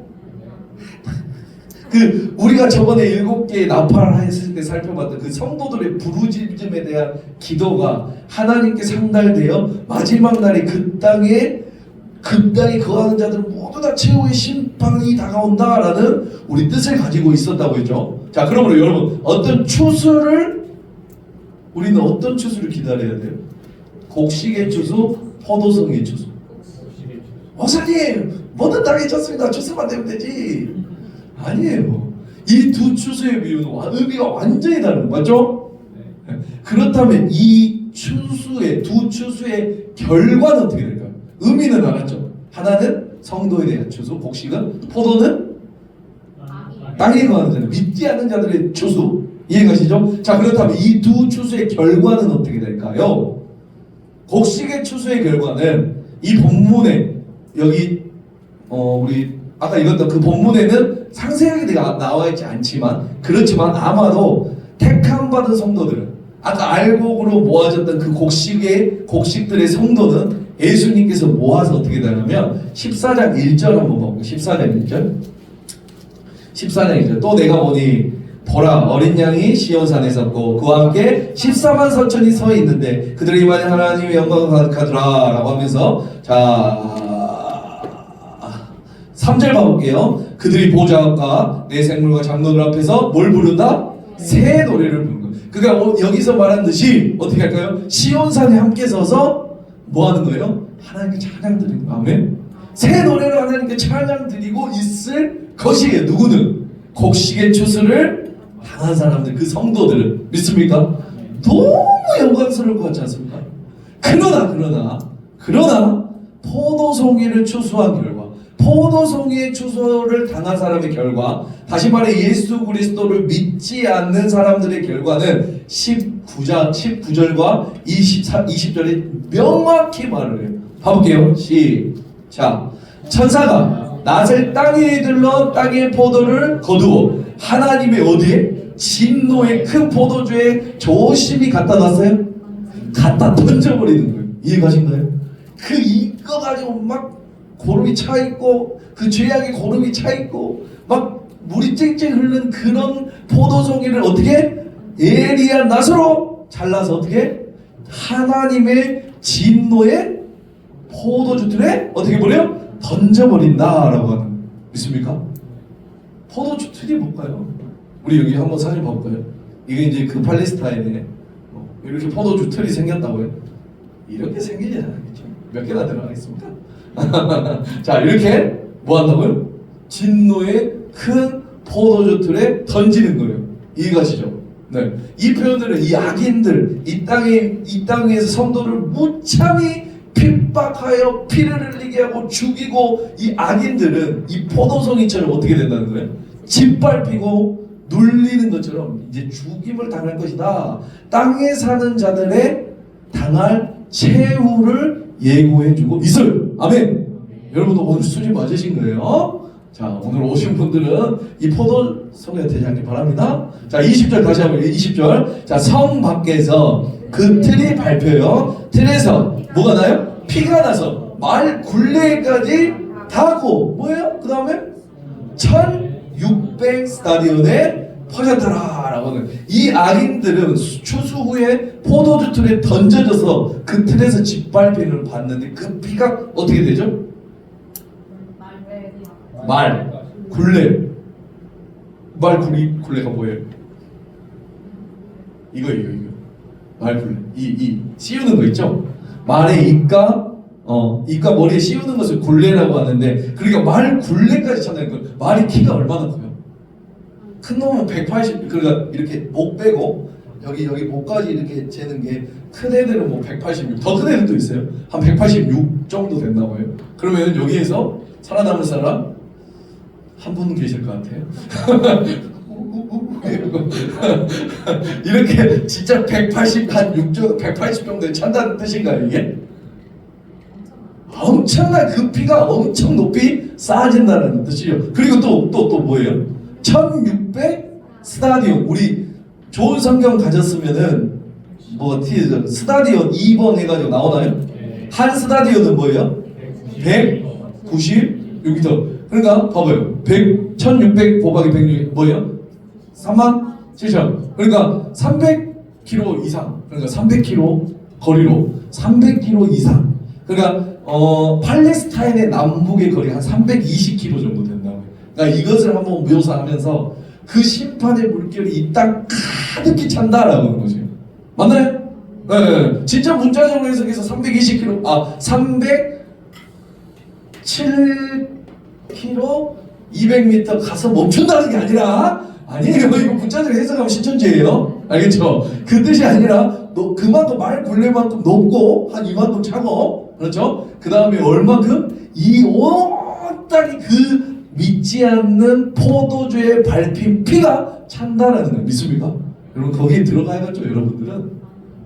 그 우리가 저번에 7개의 나팔을 했을 때 살펴봤던 그 성도들의 부르짖음에 대한 기도가 하나님께 상달되어 마지막 날에 그 땅에 거하는 자들 모두 다 최후의 심판이 다가온다라는 우리 뜻을 가지고 있었다고 했죠. 자, 그러므로 여러분 우리는 어떤 추수를 기다려야 돼요? 곡식의 추수, 포도송이의 추수. 목사님, 뭐든 다 괜찮습니다. 추수만 되면 되지. 아니에요. 이 두 추수의 비유는 의미가 완전히 다른 거죠. 맞죠? 그렇다면 이 두 추수의 결과는 어떻게 될까요? 의미는 알았죠. 하나는 성도에 대한 추수, 곡식은, 포도는 땅에 거하는 자들, 믿지 않는 자들의 추수. 이해가시죠? 자, 그렇다면 이 두 추수의 결과는 어떻게 될까요? 곡식의 추수의 결과는 이 본문에 여기 우리 아까 읽었던 그 본문에는 상세하게 나와 있지 않지만 그렇지만 아마도 택함 받은 성도들은 아까 알곡으로 모아졌던 그 곡식들의 성도는 예수님께서 모아서 어떻게 되냐면 14장 1절 한번 보고 14장 1절 또 내가 보니 보라 어린 양이 시온산에 섰고 그와 함께 14만 4천이 서 있는데 그들의 입안에 하나님의 영광을 가득하더라 라고 하면서 자 3절 봐볼게요. 그들이 보좌과 내 생물과 장로들 앞에서 뭘 부른다? 새 노래를 부르는 거예요. 그러니까 여기서 말하는 듯이 어떻게 할까요? 시온산에 함께 서서 뭐 하는 거예요? 하나님께 찬양 드리는 거예요. 아멘. 새 노래를 하나님께 찬양 드리고 있을 것이에요. 누구는? 곡식의 추수를 당한 사람들, 그 성도들은 믿습니까? 너무 영광스러울 것 같지 않습니까? 그러나 포도송이를 추수한 결과, 포도송이의 추수를 당한 사람의 결과, 다시 말해 예수 그리스도를 믿지 않는 사람들의 결과는 19절과 20절에 명확히 말을 해요. 봐볼게요. 시작. 천사가 낫을 땅에 들러 땅의 포도를 거두어 하나님의 어디에? 진노의 큰 포도주에 조심히 갖다 놨어요. 갖다 던져버리는 거예요. 이해가신가요? 이거 가지고 막 고름이 차 있고 그 죄악의 고름이 차 있고 막 물이 쨍쨍 흐르는 그런 포도송이를 어떻게 에리야 낫으로 잘라서 어떻게 하나님의 진노의 포도주 틀에 어떻게 버려? 던져버린다라고 하는 믿습니까? 포도주 틀이 뭘까요? 우리 여기 한번 사진 봐볼까요? 이게 이제 그 팔레스타인에 이렇게 포도주 틀이 생겼다고요? 이렇게 생기지 않았겠죠. 몇 개나 들어가겠습니까? 자, 이렇게 뭐 한다고요? 진노의 큰 포도주 틀에 던지는 거예요. 이해가시죠? 네. 이 표현들은 이 악인들, 이 땅 위에서 성도를 무참히 핍박하여 피를 흘리게 하고 죽이고 이 악인들은 이 포도송이처럼 어떻게 된다는 거예요? 짓밟히고 눌리는 것처럼 이제 죽임을 당할 것이다. 땅에 사는 자들의 당할 최후를 예고해주고 있어요. 아멘. 여러분도 오늘 수준 맞으신 거예요. 자, 오늘 오신 분들은 이 포도송에 대장님 바랍니다. 자, 20절 다시 한번 20절. 자, 성 밖에서 그 틀이 밟혀요. 틀에서 뭐가 나요? 피가 나서 말 굴레까지 닿고 뭐예요? 그 다음에 1600 스타디온에 퍼졌더라 라고 하는 이 악인들은 추수 후에 포도주 틀에 던져져서 그 틀에서 짓밟힘을 받는데 그 피가 어떻게 되죠? 말 굴레 굴레가 뭐예요? 이거 말 굴레 이 씌우는 거 있죠? 말의 입과 머리에 씌우는 것을 굴레라고 하는데 그러니까 말 굴레까지 찬다는 거. 말이 키가 얼마나 커요? 큰 놈은 180 그러니까 이렇게 목 빼고 여기 목까지 이렇게 재는 게 큰 애들은 뭐 186 더 큰 애들도 있어요. 한 186 정도 된다고 해요. 그러면 여기에서 살아남은 사람 한 분 계실 것 같아요. 이렇게 진짜 180 한 6 180 정도에 찬다는 뜻인가요 이게? 엄청난 그 피가 엄청 높이 쌓아진다는 뜻이에요. 그리고 또 뭐예요? 1600 스타디온. 우리 좋은 성경 가졌으면은 뭐 스타디온 2번 해가지고 나오나요? 한 스타디온은 뭐예요? 196m. 그러니까 봐봐요. 1600 곱하기 106 뭐예요? 37,000. 그러니까 300km 이상. 그러니까 300km 거리로 300km 이상. 그러니까 팔레스타인의 남북의 거리가 한 320km 정도 된다고. 그러니까 이것을 한번 묘사하면서 그 심판의 물결이 이 땅 가득히 찬다라고 하는 거죠. 맞나요? 네. 진짜 문자적으로 해석해서 320km, 307km, 200m 가서 멈춘다는 게 아니라 아니에요. 이거 문자적으로 해석하면 신천지예요. 알겠죠? 그 뜻이 아니라 그만큼 말 굴레만큼 높고 한 이만큼 차고 그렇죠? 그 다음에 얼만큼 이 온 땅이 그 믿지 않는 포도주에 밟힌 피가 찬다라는 거예요. 믿습니까? 여러분 거기에 들어가야겠죠? 여러분들은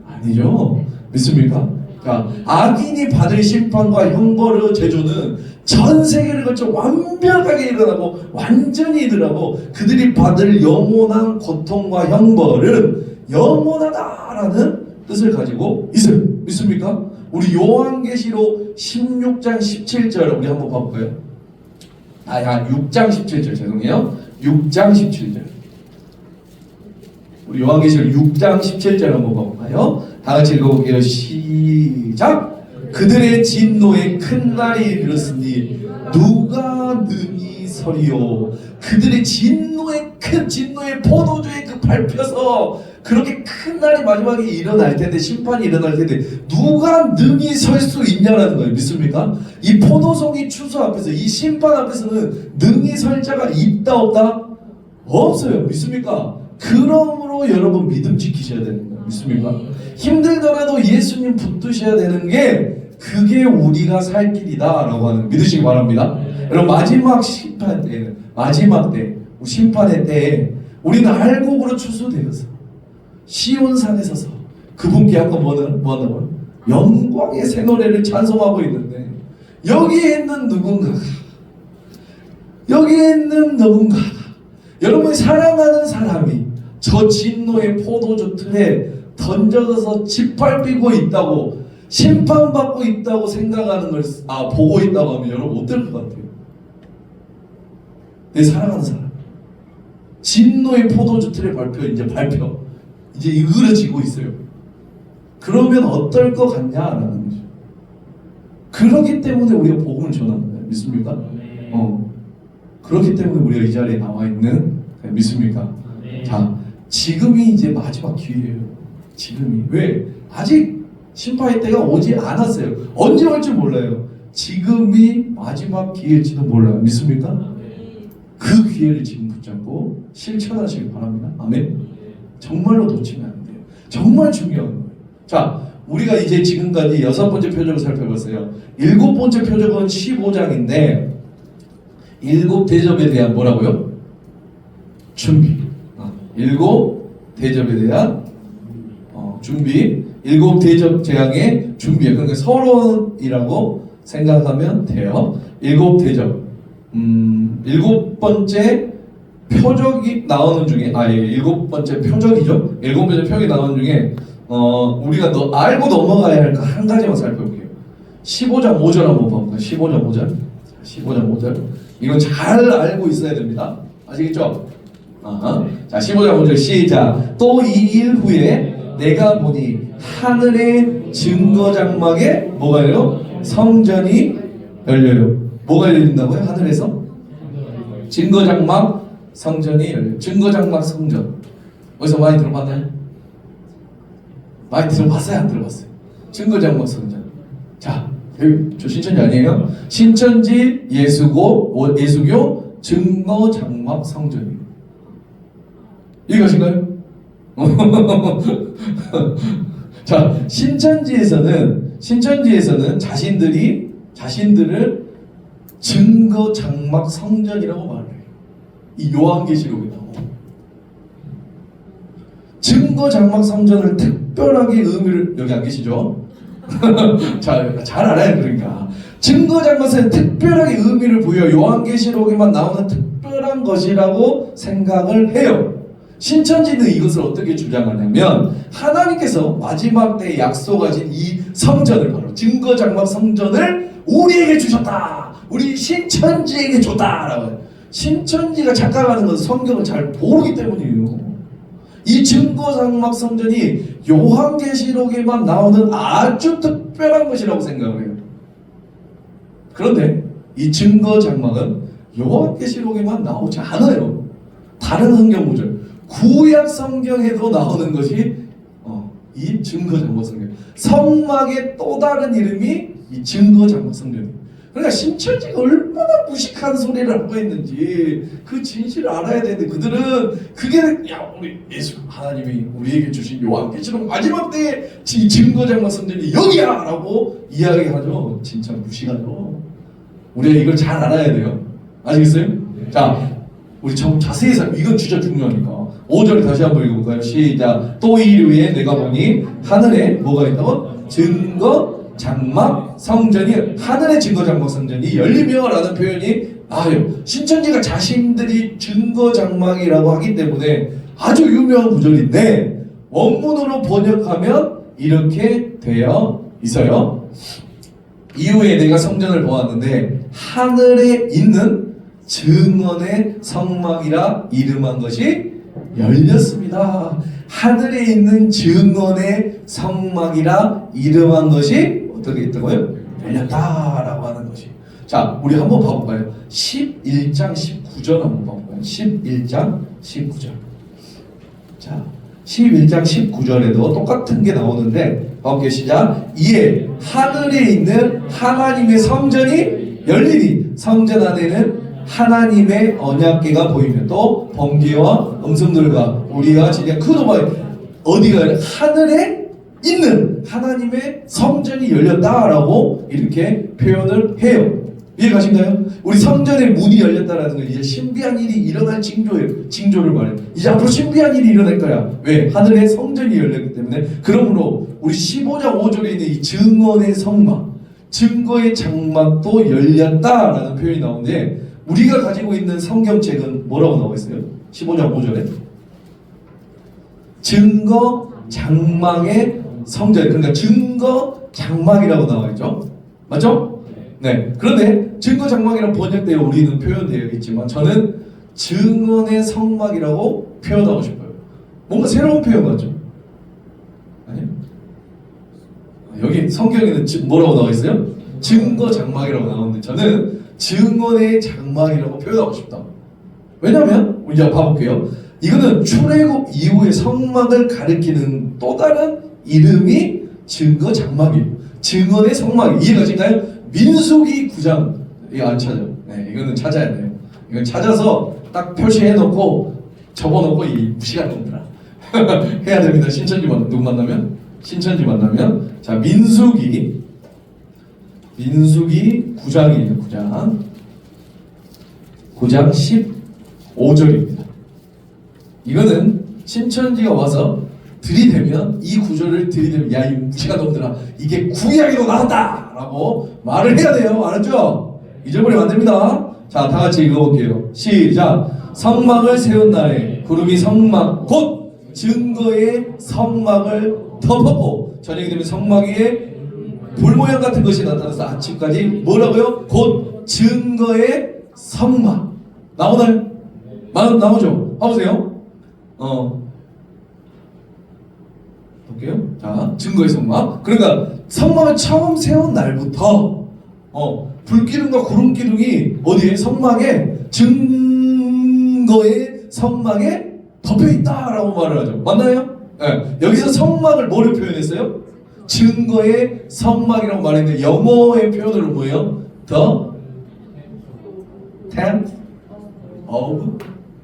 아니죠. 믿습니까? 자, 악인이 받을 심판과 형벌의 제조는 전 세계를 거쳐 완벽하게 일어나고 완전히 일어나고 그들이 받을 영원한 고통과 형벌은 영원하다라는 뜻을 가지고 있어요. 믿습니까? 우리 요한계시록 16장 17절 우리 한번 봐볼까요? 6장 17절 죄송해요. 6장 17절 우리 요한계시록 6장 17절 한번 봐볼까요? 다 같이 읽어볼게요. 시작! 그들의 진노의 큰 날이 이르렀으니 누가 능히 서리요. 그들의 진노의 포도주에 그 밟혀서 그렇게 큰 날이 마지막에 일어날 텐데 심판이 일어날 텐데 누가 능히 설 수 있냐라는 거예요. 믿습니까? 이 포도송이 추수 앞에서 이 심판 앞에서는 능히 설 자가 있다 없다? 없어요. 믿습니까? 그러므로 여러분 믿음 지키셔야 되는 거예요. 믿습니까? 힘들더라도 예수님 붙드셔야 되는 게 그게 우리가 살 길이다 라고 하는 믿으시기 바랍니다. 여러분 마지막 심판 때에는 마지막 때 심판의 때에 우리는 알곡으로 추수되어서 시온산에 서서 그분께 아까 뭐 한다고요? 영광의 새 노래를 찬송하고 있는데 여기에 있는 누군가가 여러분이 사랑하는 사람이 저 진노의 포도주 틀에 던져져서 짓밟히고 있다고, 심판받고 있다고 생각하는 걸 보고 있다고 하면 여러분 어떨 것 같아요? 내 사랑하는 사람 진노의 포도주 틀에 밟혀 이제 이그러지고 있어요. 그러면 어떨 것 같냐라는 거죠. 그렇기 때문에 우리가 복음을 전하는 거예요. 믿습니까? 그렇기 때문에 우리가 이 자리에 나와 있는 거예요. 믿습니까? 자, 지금이 이제 마지막 기회예요. 지금이. 왜? 아직 심판의 때가 오지 않았어요. 언제 올지 몰라요. 지금이 마지막 기회일지도 몰라요. 믿습니까? 그 기회를 지금 붙잡고 실천하시기 바랍니다. 아멘. 정말로 놓치면 안 돼요. 정말 중요한 거예요. 자, 우리가 이제 지금까지 6번째 표적을 살펴봤어요. 7번째 표적은 15장인데 7 대접에 대한 뭐라고요? 준비. 7 대접에 대한 준비. 7 대접 재앙의 준비예요. 그러니까 서론이라고 생각하면 돼요. 7 대접. 7번째 표적이 나오는 중에 7번째 표적이죠. 7번째 표적이 나오는 중에 우리가 알고 넘어가야 할 거 한 가지만 살펴볼게요. 15장 5절 한번 봐볼까요? 15장 5절. 15장 5절. 이건 잘 알고 있어야 됩니다. 아시겠죠? 자, 15장 5절 시작. 또 이 일 후에 내가 보니 하늘의 증거 장막에 뭐가 열려요? 성전이 열려요. 뭐가 열린다고요? 하늘에서? 증거 장막 성전이 열려요. 증거 장막 성전. 어디서 많이 들어봤나요? 많이 들어봤어요? 안 들어봤어요? 증거 장막 성전. 자, 저 신천지 아니에요? 신천지 예수교 증거 장막 성전이에요. 이것인가요? 자, 신천지에서는 자신들을 증거 장막 성전이라고 말해요. 이 요한계시록에 나오고 증거 장막 성전을 특별하게 의미를, 여기 안 계시죠? 잘 알아요. 그러니까 증거 장막은 특별하게 의미를 부여 요한계시록에만 나오는 특별한 것이라고 생각을 해요. 신천지는 이것을 어떻게 주장하냐면 하나님께서 마지막 때에 약속하신 이 성전을, 바로 증거 장막 성전을 우리에게 주셨다. 우리 신천지에게 줬다라고 해요. 신천지가 착각하는 것은 성경을 잘 모르기 때문이에요. 이 증거 장막 성전이 요한계시록에만 나오는 아주 특별한 것이라고 생각을 해요. 그런데 이 증거 장막은 요한계시록에만 나오지 않아요. 다른 성경 구절, 구약 성경에도 나오는 것이 이 증거 장막 성전. 성막의 또 다른 이름이 이 증거 장막 성전이에요. 그러니까 신천지가 얼마나 무식한 소리를 하고 있는지 그 진실을 알아야 되는데, 그들은 그게 우리 예수 하나님이 우리에게 주신 요한계시록 마지막 때의 증거 장막 성전이 여기야 라고 이야기하죠. 진짜 무식하죠. 우리가 이걸 잘 알아야 돼요. 아시겠어요? 자, 우리 좀 자세히 이건 진짜 중요하니까 5절 다시 한번 읽어볼까요? 시작. 또 이후에 내가 보니 하늘에 뭐가 있다고? 증거 장막 성전이, 하늘의 증거 장막 성전이 열리며 라는 표현이 나와요. 신천지가 자신들이 증거 장막이라고 하기 때문에 아주 유명한 구절인데 원문으로 번역하면 이렇게 되어 있어요. 이후에 내가 성전을 보았는데 하늘에 있는 증언의 성막이라 이름한 것이 열렸습니다. 하늘에 있는 증언의 성막이라 이름한 것이 어떻게 있다고요? 열렸다라고 하는 것이. 자, 우리 한번 봐볼까요? 11장 19절 한번 봐볼까요? 11장 19절. 자, 11장 19절에도 똑같은 게 나오는데 봐볼게요. 시작. 이에 하늘에 있는 하나님의 성전이 열리니 성전 안에는 하나님의 언약궤가 보이며 또 번개와 음성들과 우리가 진짜 큰 음악, 어디가 하늘에 있는 하나님의 성전이 열렸다라고 이렇게 표현을 해요. 이해가신가요? 우리 성전의 문이 열렸다라는 건 이제 신비한 일이 일어날 징조예요. 징조를 말해요. 이제 앞으로 신비한 일이 일어날 거야. 왜? 하늘의 성전이 열렸기 때문에. 그러므로 우리 15장 5절에 있는 이 증언의 성막, 증거의 장막도 열렸다라는 표현이 나오는데, 우리가 가지고 있는 성경책은 뭐라고 나와 있어요? 15장 5절에 증거 장막의 성전. 그러니까 증거 장막이라고 나와 있죠. 맞죠? 네. 그런데 증거 장막이라고 번역되어 우리는 표현되어 있지만 저는 증언의 성막이라고 표현하고 싶어요. 뭔가 새로운 표현 같죠? 아니요. 여기 성경에는 뭐라고 나와 있어요? 증거 장막이라고 나오는데 저는 증언의 장막이라고 표현하고 싶다. 왜냐면 우리 이제 봐볼게요. 이거는 출애굽 이후의 성막을 가리키는 또 다른 이름이 증거 장막이에요. 증언의 성막. 이해가신가요? 민수기 9장. 이거 안 찾아요. 네, 이거는 찾아야 돼요. 이건 찾아서 딱 표시해놓고 접어놓고 이 무시간 놈들아 해야 됩니다. 신천지 누구 만나면? 신천지 만나면. 자, 민수기 9장이에요. 9장 15절입니다. 이거는 신천지가 와서 들이대면 이 구절을 들이대면 야 이 무시간 놈들아 이게 구약으로 나왔다 라고 말을 해야 돼요. 알았죠? 잊어버리면 안 됩니다. 자, 다 같이 읽어볼게요. 시작. 성막을 세운 날에 구름이 성막 곧 증거의 성막을 덮었고 저녁이 되면 성막 위에 불 모양 같은 것이 나타나서 아침까지 뭐라고요? 곧 증거의 성막. 나오나요? 나오죠? 봐보세요. 볼게요. 자, 증거의 성막. 그러니까 성막을 처음 세운 날부터 불기둥과 구름기둥이 어디에? 성막에 증거의 성막에 덮여있다라고 말을 하죠. 맞나요? 네. 여기서 성막을 뭐를 표현했어요? 증거의 성막이라고 말했는데 영어의 표현으로 뭐예요? The tent of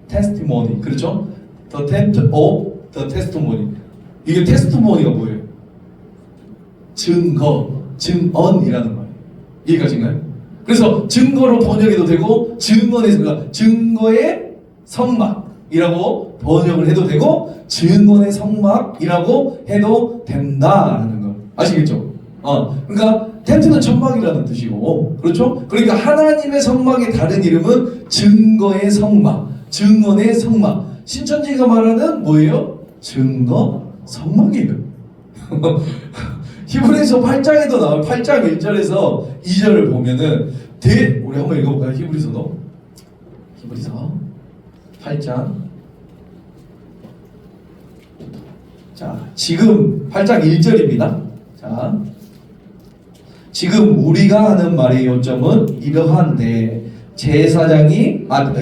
testimony. 그렇죠? The tent of the testimony. 이게 테스트모니가 뭐예요? 증언이라는 말이에요. 이해가신가요? 그래서 증거로 번역해도 되고 증거의 성막이라고 번역을 해도 되고 증언의 성막이라고 해도 된다라는 거 아시겠죠? 그러니까 텐트는 천막이라는 뜻이고 그렇죠? 그러니까 하나님의 성막의 다른 이름은 증거의 성막, 증언의 성막. 신천지가 말하는 뭐예요? 증거 성막이에요. 히브리서 8장에도 나와요. 8장 1절에서 2절을 보면은 우리 한번 읽어볼까요? 히브리서 8장. 자, 지금 8장 1절입니다. 자, 지금 우리가 하는 말의 요점은 이러한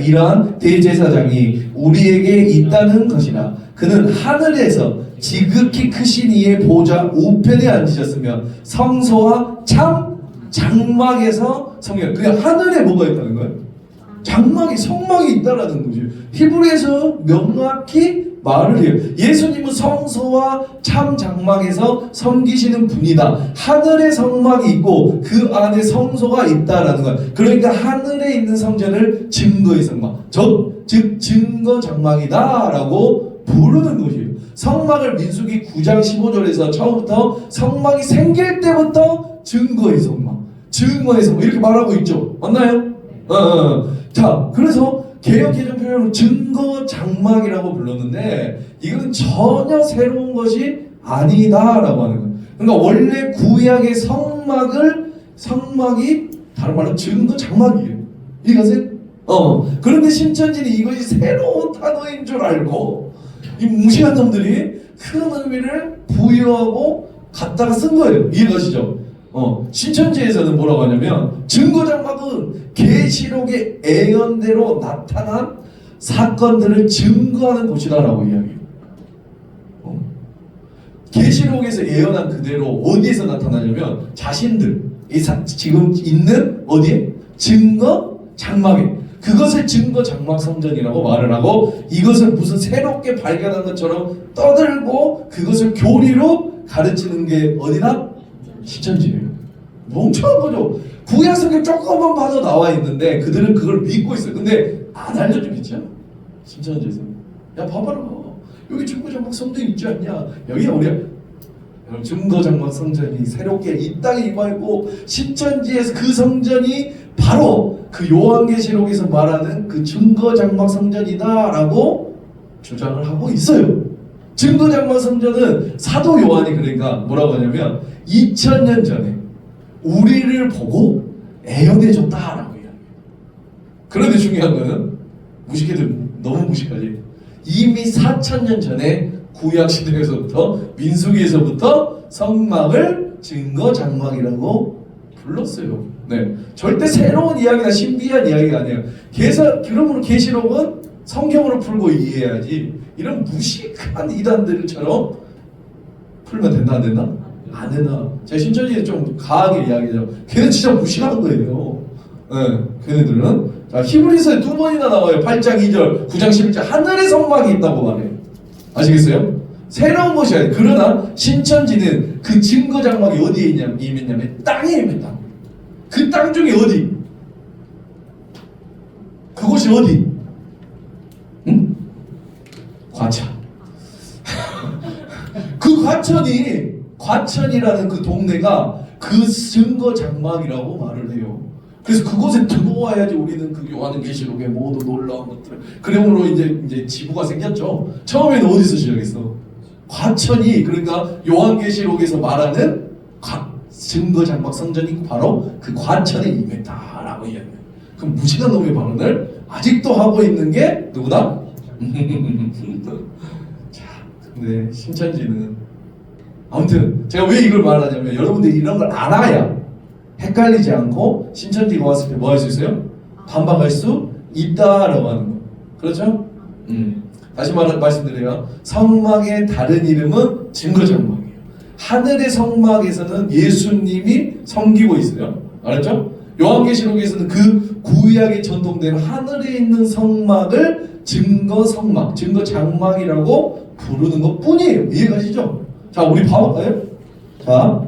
이러한 대제사장이 우리에게 있다는 것이라. 그는 하늘에서 지극히 크신 이의 보좌 우편에 앉으셨으며 성소와 참 장막에서 성령. 그냥 하늘에 뭐가 있다는 거예요? 성막이 있다라는 거죠. 히브리에서 명확히 말을 해요. 예수님은 성소와 참 장막에서 섬기시는 분이다. 하늘에 성막이 있고 그 안에 성소가 있다라는 거예요. 그러니까 하늘에 있는 성전을 증거의 성막, 즉 증거 장막이다라고 부르는 것이에요. 성막을 민수기 9장 15절에서 처음부터 성막이 생길 때부터 증거의 성막, 증거의 성막 이렇게 말하고 있죠. 맞나요? 자, 그래서 개역 개정 표현으로 증거 장막이라고 불렀는데 이거는 전혀 새로운 것이 아니다라고 하는 거예요. 그러니까 원래 구약의 성막이 다른 말로 증거 장막이에요. 이것은 그런데 신천지는 이것이 새로운 단어인 줄 알고 이 무시한 놈들이 큰 의미를 부여하고 갖다가 쓴 거예요. 이해가시죠? 신천지에서는 뭐라고 하냐면 증거장막은 계시록의 예언대로 나타난 사건들을 증거하는 곳이다라고 이야기해요. 계시록에서 예언한 그대로 어디에서 나타나냐면 자신들 지금 있는 어디에? 증거 장막에. 그것을 증거 장막 성전이라고 말을 하고 이것을 무슨 새롭게 발견한 것처럼 떠들고 그것을 교리로 가르치는 게 어디다? 신천지예요. 멍청한 거죠. 구약 성경 조금만 봐도 나와 있는데 그들은 그걸 믿고 있어요. 근데 안 알려주겠죠? 신천지에서. 야 봐봐라. 여기 증거 장막 성전 있지 않냐? 여기야 우리야. 여러분 증거 장막 성전이 새롭게 이 땅에 임하고 신천지에서 그 성전이 바로 그 요한계시록에서 말하는 그 증거 장막 성전이다라고 주장을 하고 있어요. 증거장막 성전은 사도 요한이 그러니까 뭐라고 하냐면 2000년 전에 우리를 보고 애연해줬다라고 이야기해요. 그런데 중요한 거는 무식해도 너무 무식하지. 이미 4000년 전에 구약 시대에서부터 민수기에서부터 성막을 증거장막이라고 불렀어요. 네, 절대 새로운 이야기나 신비한 이야기가 아니에요. 그러므로 계시록은 성경으로 풀고 이해해야지. 이런 무식한 이단들처럼 풀면 된다 안 된다? 안 된다. 제가 신천지에 좀 강하게 이야기해요. 걔는 진짜 무식한 거예요. 네, 걔네들은 자 히브리서에 2번이나 나와요. 8장 2절, 9장 11절 하늘의 성막이 있다고 말해요. 아시겠어요? 새로운 것이 아니에요. 그러나 신천지는 그 증거장막이 어디에 있냐면 땅에 있는 땅. 그 땅 중에 어디? 그곳이 어디? 응? 과천. 그 과천이라는 그 동네가 그 증거장막이라고 말을 해요. 그래서 그곳에 들어와야지 우리는 그 요한계시록의 모든 놀라운 것들. 그러므로 이제 지부가 생겼죠. 처음에는 어디서 시작했어? 과천이 그러니까 요한계시록에서 말하는 증거장막 성전이 바로 그 과천에 임했다라고 이야기해요. 그럼 무식한 놈의 발언을 아직도 하고 있는 게 누구다? 자, 근데 신천지는 아무튼 제가 왜 이걸 말하냐면 여러분들이 이런 걸 알아야 헷갈리지 않고 신천지가 왔을 때 뭐 할 수 있어요? 반박할 수 있다라고 하는 거. 그렇죠? 다시 말씀드려요. 성막의 다른 이름은 증거장막이에요. 하늘의 성막에서는 예수님이 섬기고 있어요. 알았죠? 요한계시록에서는 그 구약의 전통대로 하늘에 있는 성막을 증거성막, 증거장막이라고 부르는 것 뿐이에요. 이해가시죠? 자, 우리 봐볼까요? 자,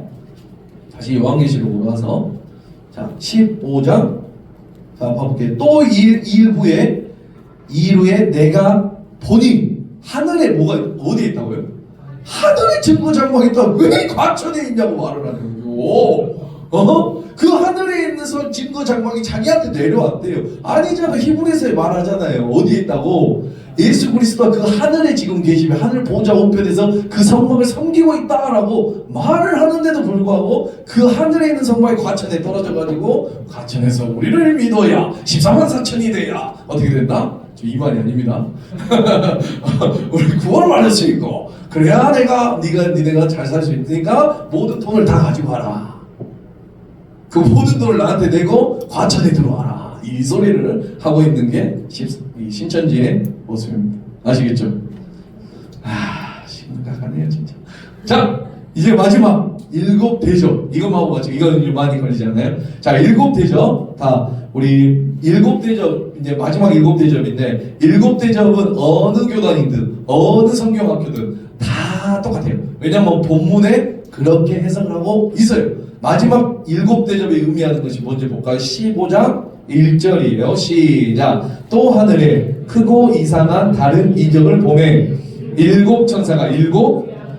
다시 요한계시록으로 와서 자 15장 자 봐볼게요. 또 2일후에 내가 보니 하늘에 뭐가 어디에 있다고요? 하늘에 증거장막이 있다. 왜 과천에 있냐고 말을 하는 거예요. 그 하늘에 있는 증거장막이 자기한테 내려왔대요. 아니잖아. 히브리서에 말하잖아요. 어디에 있다고? 예수 그리스도가 그 하늘에 지금 계시면 하늘 보좌 우편에서 그 성막을 섬기고 있다라고 말을 하는데도 불구하고 그 하늘에 있는 성막이 과천에 떨어져가지고 과천에서 우리를 믿어야 14만 4천이 돼야 어떻게 된다? 저 이만이 아닙니다. 우리 구원을 받을 수 있고 그래야 니네가 잘 살 수 있으니까 모든 돈을 다 가지고 와라. 그 모든 돈을 나한테 내고 과천에 들어와라. 이 소리를 하고 있는 게 신천지의 모습입니다. 아시겠죠? 심각하네요 진짜. 자 이제 마지막 7대접 이것만 하고 같이 이건 많이 걸리지 않나요? 자 7대접 다 우리 7대접 이제 마지막 7대접인데 7대접은 어느 교단이든 어느 성경학교든 다 똑같아요. 왜냐면 본문에 그렇게 해석을 하고 있어요. 마지막 7대접이 의미하는 것이 뭔지 볼까요? 15장 1절이에요. 시작. 또 하늘에 크고 이상한 다른 이적을 보매 7 천사가 7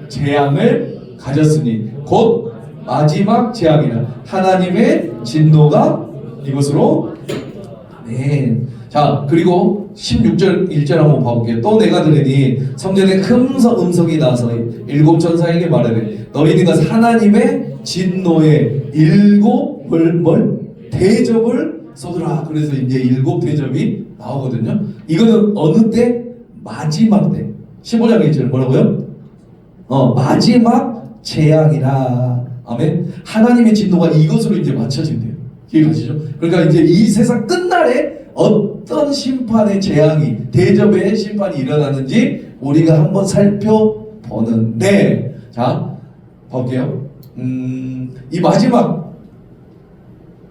재앙을 가졌으니 곧 마지막 재앙이라 하나님의 진노가 이것으로 네. 자 그리고 16절 1절 한번 봐볼게요. 또 내가 들으니 성전에 큰 음성이 나서 7 천사에게 말하되 너희는 하나님의 진노의 7 대접을 쏟으라. 그래서 이제 7 대접이 나오거든요. 이거는 어느 때? 마지막 때. 15장 1절 뭐라고요? 마지막 재앙이라. 아멘. 하나님의 진노가 이것으로 이제 맞춰진대요. 이해가시죠? 그러니까 이제 이 세상 끝날에 어떤 심판의 재앙이 대접의 심판이 일어나는지 우리가 한번 살펴보는데 자 볼게요. 이 마지막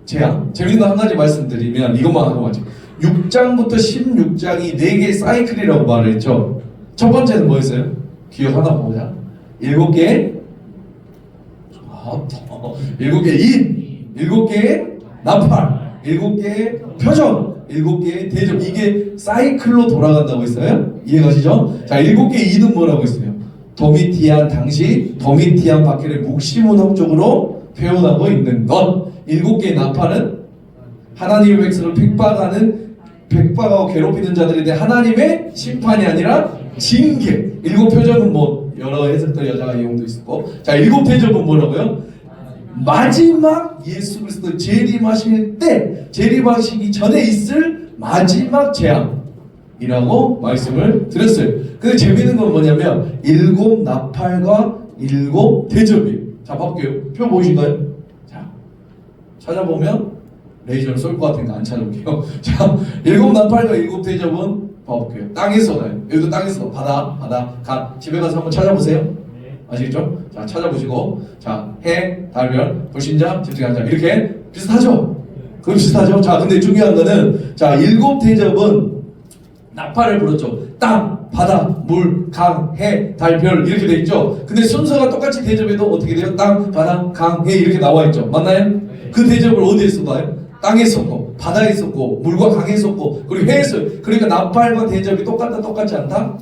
재앙 재밌는 한 가지 말씀드리면 이것만 하고 마치 6장부터 16장이 4개의 사이클이라고 말을 했죠. 첫 번째는 뭐였어요? 기억하나 보자. 7개의 7개의 인 7개의 나팔 7개의 표정 7개의 대접 이게 사이클로 돌아간다고 했어요. 이해가시죠? 자 7개의 인은 뭐라고 했어요? 도미티안 당시 도미티안 박해를 묵시문학적으로 표현하고 있는 것. 7개의 나팔은 하나님의 백성을 핍박하고 괴롭히는 자들에 대한 하나님의 심판이 아니라 징계. 일곱 표적은 뭐 여러 해석들 여자가 이용도 있었고, 자 일곱 대접은 뭐라고요? 마지막 예수 그리스도 재림하실 때, 재림하시기 전에 있을 마지막 재앙이라고 말씀을 드렸어요. 근데 재미있는 건 뭐냐면 일곱 나팔과 일곱 대접이에요. 자 봐볼게요. 표 보이신가요? 자 찾아보면 레이저를 쏠 것 같으니까 안 찾아볼게요. 자 일곱 나팔과 일곱 대접은 봐볼게요. 땅에서 나요. 여기도 땅에서 바다 집에 가서 한번 찾아보세요. 아시겠죠? 자 찾아보시고, 자 해, 달, 별, 불신자, 집중한자 이렇게 비슷하죠? 그거 비슷하죠? 자 근데 중요한 거는, 자 일곱 대접은 나팔을 불었죠. 땅, 바다, 물, 강, 해, 달, 별 이렇게 돼 있죠. 근데 순서가 똑같이 대접해도 어떻게 돼요? 땅, 바다, 강, 해 이렇게 나와 있죠. 맞나요? 그 대접을 어디에 쏟아요? 땅에 쏟고, 바다에 쏟고, 물과 강에 쏟고, 그리고 해에 쏟고. 그러니까 나팔과 대접이 똑같지 않다?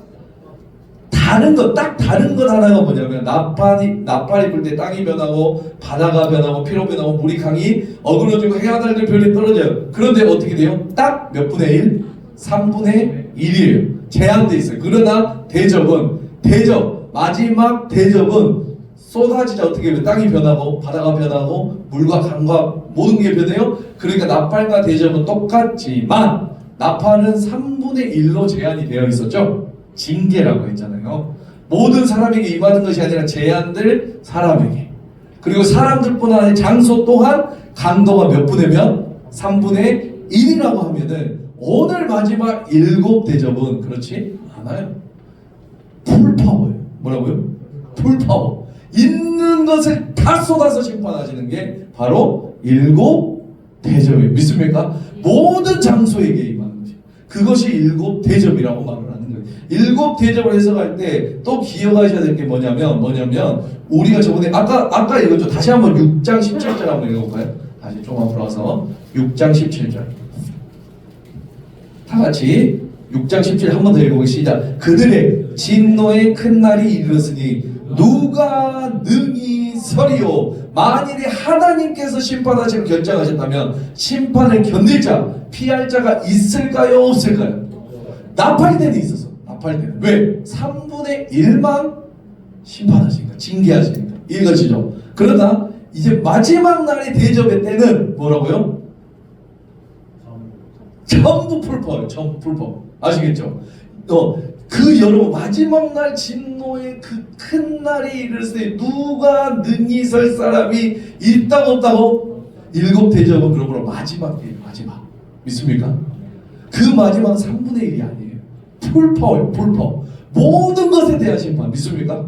다른 것, 딱 다른 것 하나가 뭐냐면 나팔이 불 때 땅이 변하고 바다가 변하고 피로 변하고 물이 강이 어그러지고 해와 달들 별이 떨어져요. 그런데 어떻게 돼요? 딱 몇 분의 1? 3분의 1이에요. 제한돼 있어요. 그러나 대접 마지막 대접은 쏟아지자. 어떻게 해요? 땅이 변하고 바다가 변하고 물과 강과 모든 게 변해요. 그러니까 나팔과 대접은 똑같지만 나팔은 3분의 1로 제한이 되어 있었죠. 징계라고 했잖아요. 모든 사람에게 임하는 것이 아니라 제한될 사람에게. 그리고 사람들뿐 아니라 장소 또한 강도가 몇 분의 몇? 3분의 1이라고 하면은 오늘 마지막 일곱 대접은 그렇지 않아요. 풀파워예요. 뭐라고요? 풀파워. 있는 것을 다 쏟아서 심판하시는 게 바로 일곱 대접이에요. 믿습니까? 모든 장소에게 임하는 것이. 그것이 일곱 대접이라고 말을 하는 거예요. 일곱 대접을 해석할 때 또 기억하셔야 될 게 뭐냐면 우리가 저번에 아까 읽었죠. 다시 한번 6장 17절 한번 읽어볼까요? 다시 좀 앞으로 와서 6장 17절 다 같이 6장 17절 한 번 더 읽어보겠습니다. 그들의 진노의 큰 날이 이르렀으니 누가 능히 서리요. 만일에 하나님께서 심판하시고 결정하셨다면 심판을 견딜 자, 피할 자가 있을까요? 없을까요? 나팔 때는 있었어. 나팔 때는. 왜? 3분의 1만 심판하시니까, 징계하시니까. 이것이죠. 그러나 이제 마지막 날의 대접의 때는 뭐라고요? 전부 풀퍼예요. 전부 풀퍼. 아시겠죠? 그 여러분 마지막 날 진노의 그 큰 날이 이르렀을 때 누가 능히 설 사람이 있다고 없다고? 일곱 대접은 그러므로 마지막이에요. 마지막. 믿습니까? 그 마지막은 3분의 1이 아니에요. 풀퍼예요. 풀퍼. 모든 것에 대한 심판. 믿습니까?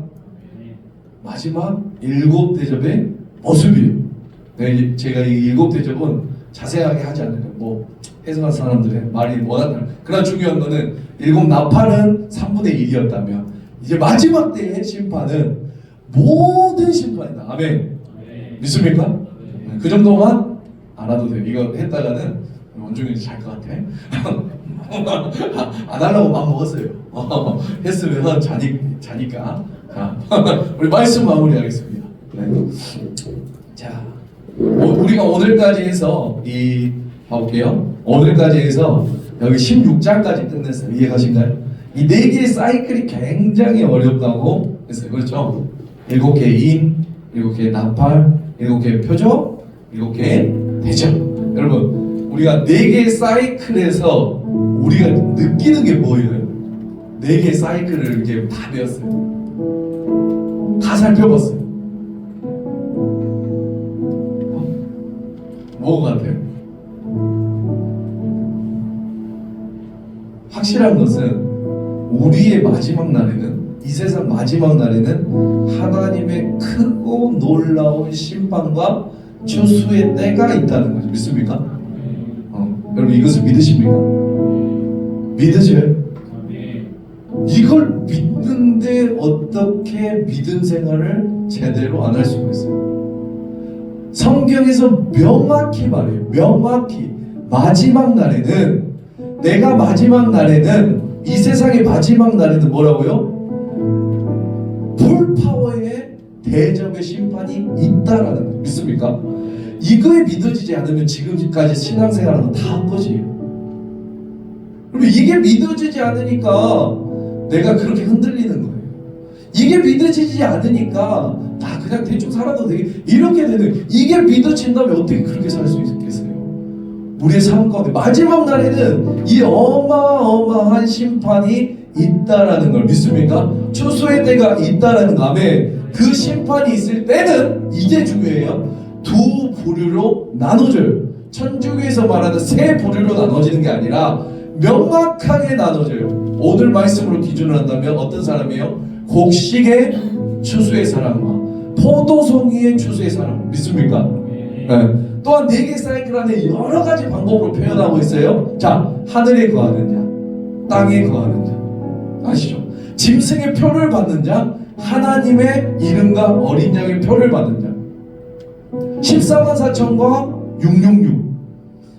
마지막 일곱 대접의 모습이에요. 네, 제가 이 일곱 대접은 자세하게 하지 않는 거예요. 뭐 해석한 사람들의 말이 워낙 다르. 그러나 중요한 거는 일곱 나팔은 3분의 1이었다면 이제 마지막 때의 심판은 모든 심판이다. 아멘. 믿습니까? 그 정도만 알아도 돼요. 이거 했다가는 원중이 잘 것 같아. 안 하려고 맘 먹었어요. 했으면 자니까. 자, 우리 말씀 마무리하겠습니다. 네. 자, 우리가 오늘까지 해서 봐볼게요. 오늘까지 해서 여기 16장까지 끝냈어요. 이해가신가요? 이 네 개의 사이클이 굉장히 어렵다고 했어요. 그렇죠? 7개의 인, 7개의 나팔, 7개의 표적, 7개의 대접. 여러분, 우리가 네 개의 사이클에서 우리가 느끼는 게 뭐예요? 네 개의 사이클을 이제 다 배웠어요. 다 살펴봤어요. 뭐가 같아요? 확실한 것은 우리의 마지막 날에는, 이 세상 마지막 날에는 하나님의 크고 놀라운 심판과 추수의 때가 있다는 거죠. 믿습니까? 여러분 이것을 믿으십니까? 믿으세요? 이걸 믿는데 어떻게 믿음 생활을 제대로 안 할 수가 있어요? 성경에서 명확히 말해요. 명확히 마지막 날에는, 내가 마지막 날에는, 이 세상의 마지막 날에는 뭐라고요? 풀파워의 대접의 심판이 있다라는 거 믿습니까? 이거에 믿어지지 않으면 지금까지 신앙생활하는 거 다 한 거지. 그럼 이게 믿어지지 않으니까 내가 그렇게 흔들리는 거예요. 이게 믿어지지 않으니까 그냥 대충 살아도 되게 이렇게 되는, 이게 믿어진다면 어떻게 그렇게 살 수 있겠어요? 우리의 삶 가운데 마지막 날에는 이 어마어마한 심판이 있다라는 걸 믿습니까? 추수의 때가 있다라는 다음에 그 심판이 있을 때는 이게 중요해요. 두 부류로 나눠져요. 천주교에서 말하는 세 부류로 나눠지는 게 아니라 명확하게 나눠져요. 오늘 말씀으로 기준을 한다면 어떤 사람이에요? 곡식의 추수의 사람과 포도송이의 추수의 사람, 믿습니까? 네. 또한 4개 사이클 안에 여러 가지 방법으로 표현하고 있어요. 자, 하늘에 거하는 자, 땅에 거하는 자, 아시죠? 짐승의 표를 받는 자, 하나님의 이름과 어린 양의 표를 받는 자, 14만 4천과 666,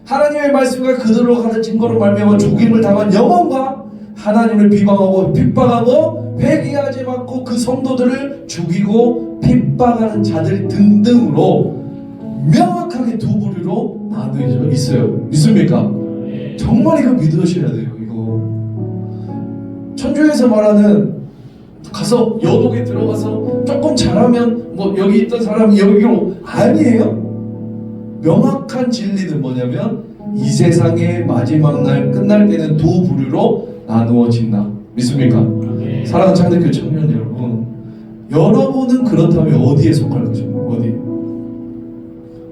하나님의 말씀과 그대로 가는 증거로 말미암아 죽임을 당한 영혼과 하나님을 비방하고 핍박하고 회개하지 않고 그 성도들을 죽이고 핍박하는 자들 등등으로 명확하게 두 부류로 나누어져 있어요. 믿습니까? 정말 이거 믿으셔야 돼요. 이거 천주에서 말하는 가서 연옥에 들어가서 조금 잘하면 뭐 여기 있던 사람이 여기로, 아니에요. 명확한 진리는 뭐냐면 이 세상의 마지막 날 끝날 때는 두 부류로 나누어진다. 믿습니까? 사랑하는 창대교회 청년 여러분, 여러분은 그렇다면 어디에 속할 것입니까? 어디?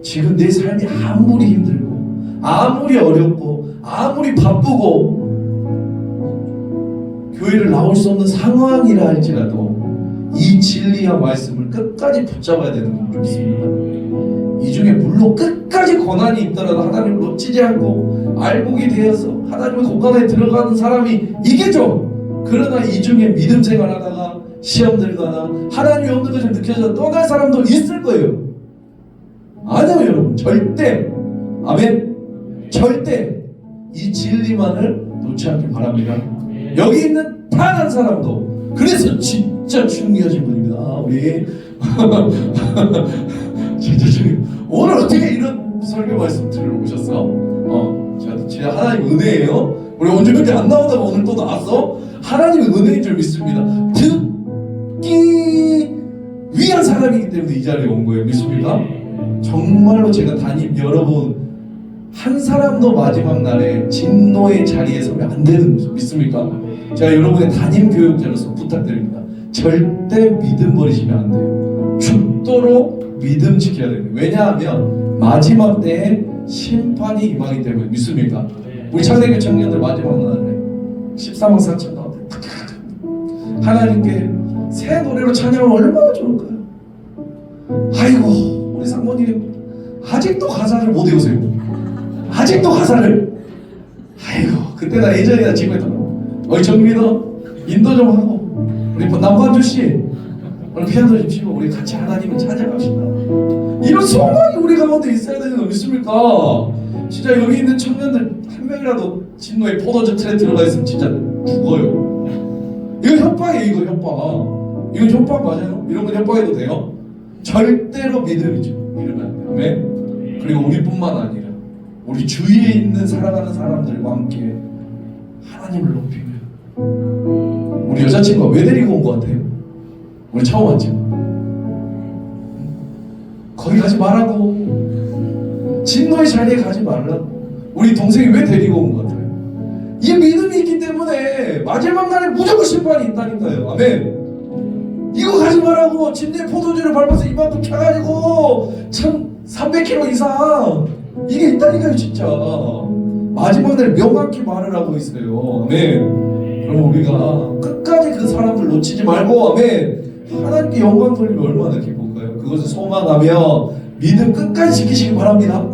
지금 내 삶이 아무리 힘들고 아무리 어렵고 아무리 바쁘고 교회를 나올 수 없는 상황이라 할지라도 이 진리와 말씀을 끝까지 붙잡아야 되는 줄 믿습니다. 이 중에 물론 끝까지 고난이 있더라도 하나님을 놓치지 않고 알곡이 되어서 하나님의 공간에 들어가는 사람이 이겠죠. 그러나 이 중에 믿음 생활하다가 시험 들거나 하나님이 없는 것을 느껴서 떠날 사람도 있을 거예요. 아니요 여러분, 절대, 아멘, 절대 이 진리만을 놓지 않길 바랍니다. 여기 있는 단 한 사람도, 그래서 진짜 중요하신 분입니다 우리 진짜 중요. 오늘 어떻게 이런 설교 말씀 들으러 오셨어? 진짜 하나님 은혜예요. 우리 언제밖에 안 나오다가 오늘 또 나왔어. 하나님의 은혜인 줄 믿습니다. 듣기 위한 사람이기 때문에 이 자리에 온 거예요. 믿습니까? 정말로 제가 담임 여러분 한 사람도 마지막 날에 진노의 자리에 서면 안 되는 거죠. 믿습니까? 제가 여러분의 담임 교육자로서 부탁드립니다. 절대 믿음 버리시면 안 돼요. 죽도록 믿음 지켜야 됩니다. 왜냐하면 마지막 때에 심판이 임하기 때문에. 믿습니까? 우리 창대교회 청년들 마지막 날에 14만 4천 나왔대. 하나님께 새 노래로 찬양하면 얼마나 좋을까요? 아이고 우리 상모님 아직도 가사를 못 외우세요. 아직도 가사를. 아이고 그때 나 예전에 지금 했던 어이 정민아 인도 좀 하고 우리 남관주씨 오늘 피아노 좀 치고 우리 같이 하나님을 찬양합시다. 이런 소망이 우리 가운데 있어야 되는 거 믿습니까? 진짜 여기 있는 청년들 한 명이라도 진노의 포도주 틀에 들어가 있으면 진짜 죽어요. 이거 협박이에요. 이거 협박. 이건 협박 맞아요? 이런 건 협박해도 돼요? 절대로 믿음이죠. 이러면 안 돼요. 아멘? 그리고 우리뿐만 아니라 우리 주위에 있는 살아가는 사람들과 함께 하나님을 높이며. 우리 여자친구가 왜 데리고 온 것 같아요? 우리 처음 왔죠? 거기 가지 말라고. 진노의 자리에 가지 말라고. 우리 동생이 왜 데리고 온 것 같아요? 이 믿음이 있기 때문에 마지막 날에 무조건 심판이 있다니까요. 아멘. 이거 가지 말라고. 진리의 포도주를 밟아서 이만큼 켜가지고 1300km 이상 이게 있다니까요. 진짜 마지막 날 명확히 말을 하고 있어요. 아멘. 그럼 우리가 끝까지 그 사람들 놓치지 말고, 아멘, 하나님께 영광 돌리면 얼마나 기쁠까요? 그것을 소망하며 믿음 끝까지 지키시기 바랍니다.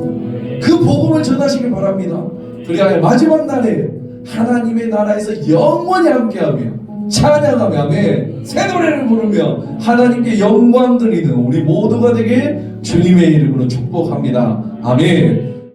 그 복음을 전하시기 바랍니다. 그래야 마지막 날에 하나님의 나라에서 영원히 함께하며 찬양하며, 아멘, 새 노래를 부르며 하나님께 영광 드리는 우리 모두가 되게 주님의 이름으로 축복합니다. 아멘.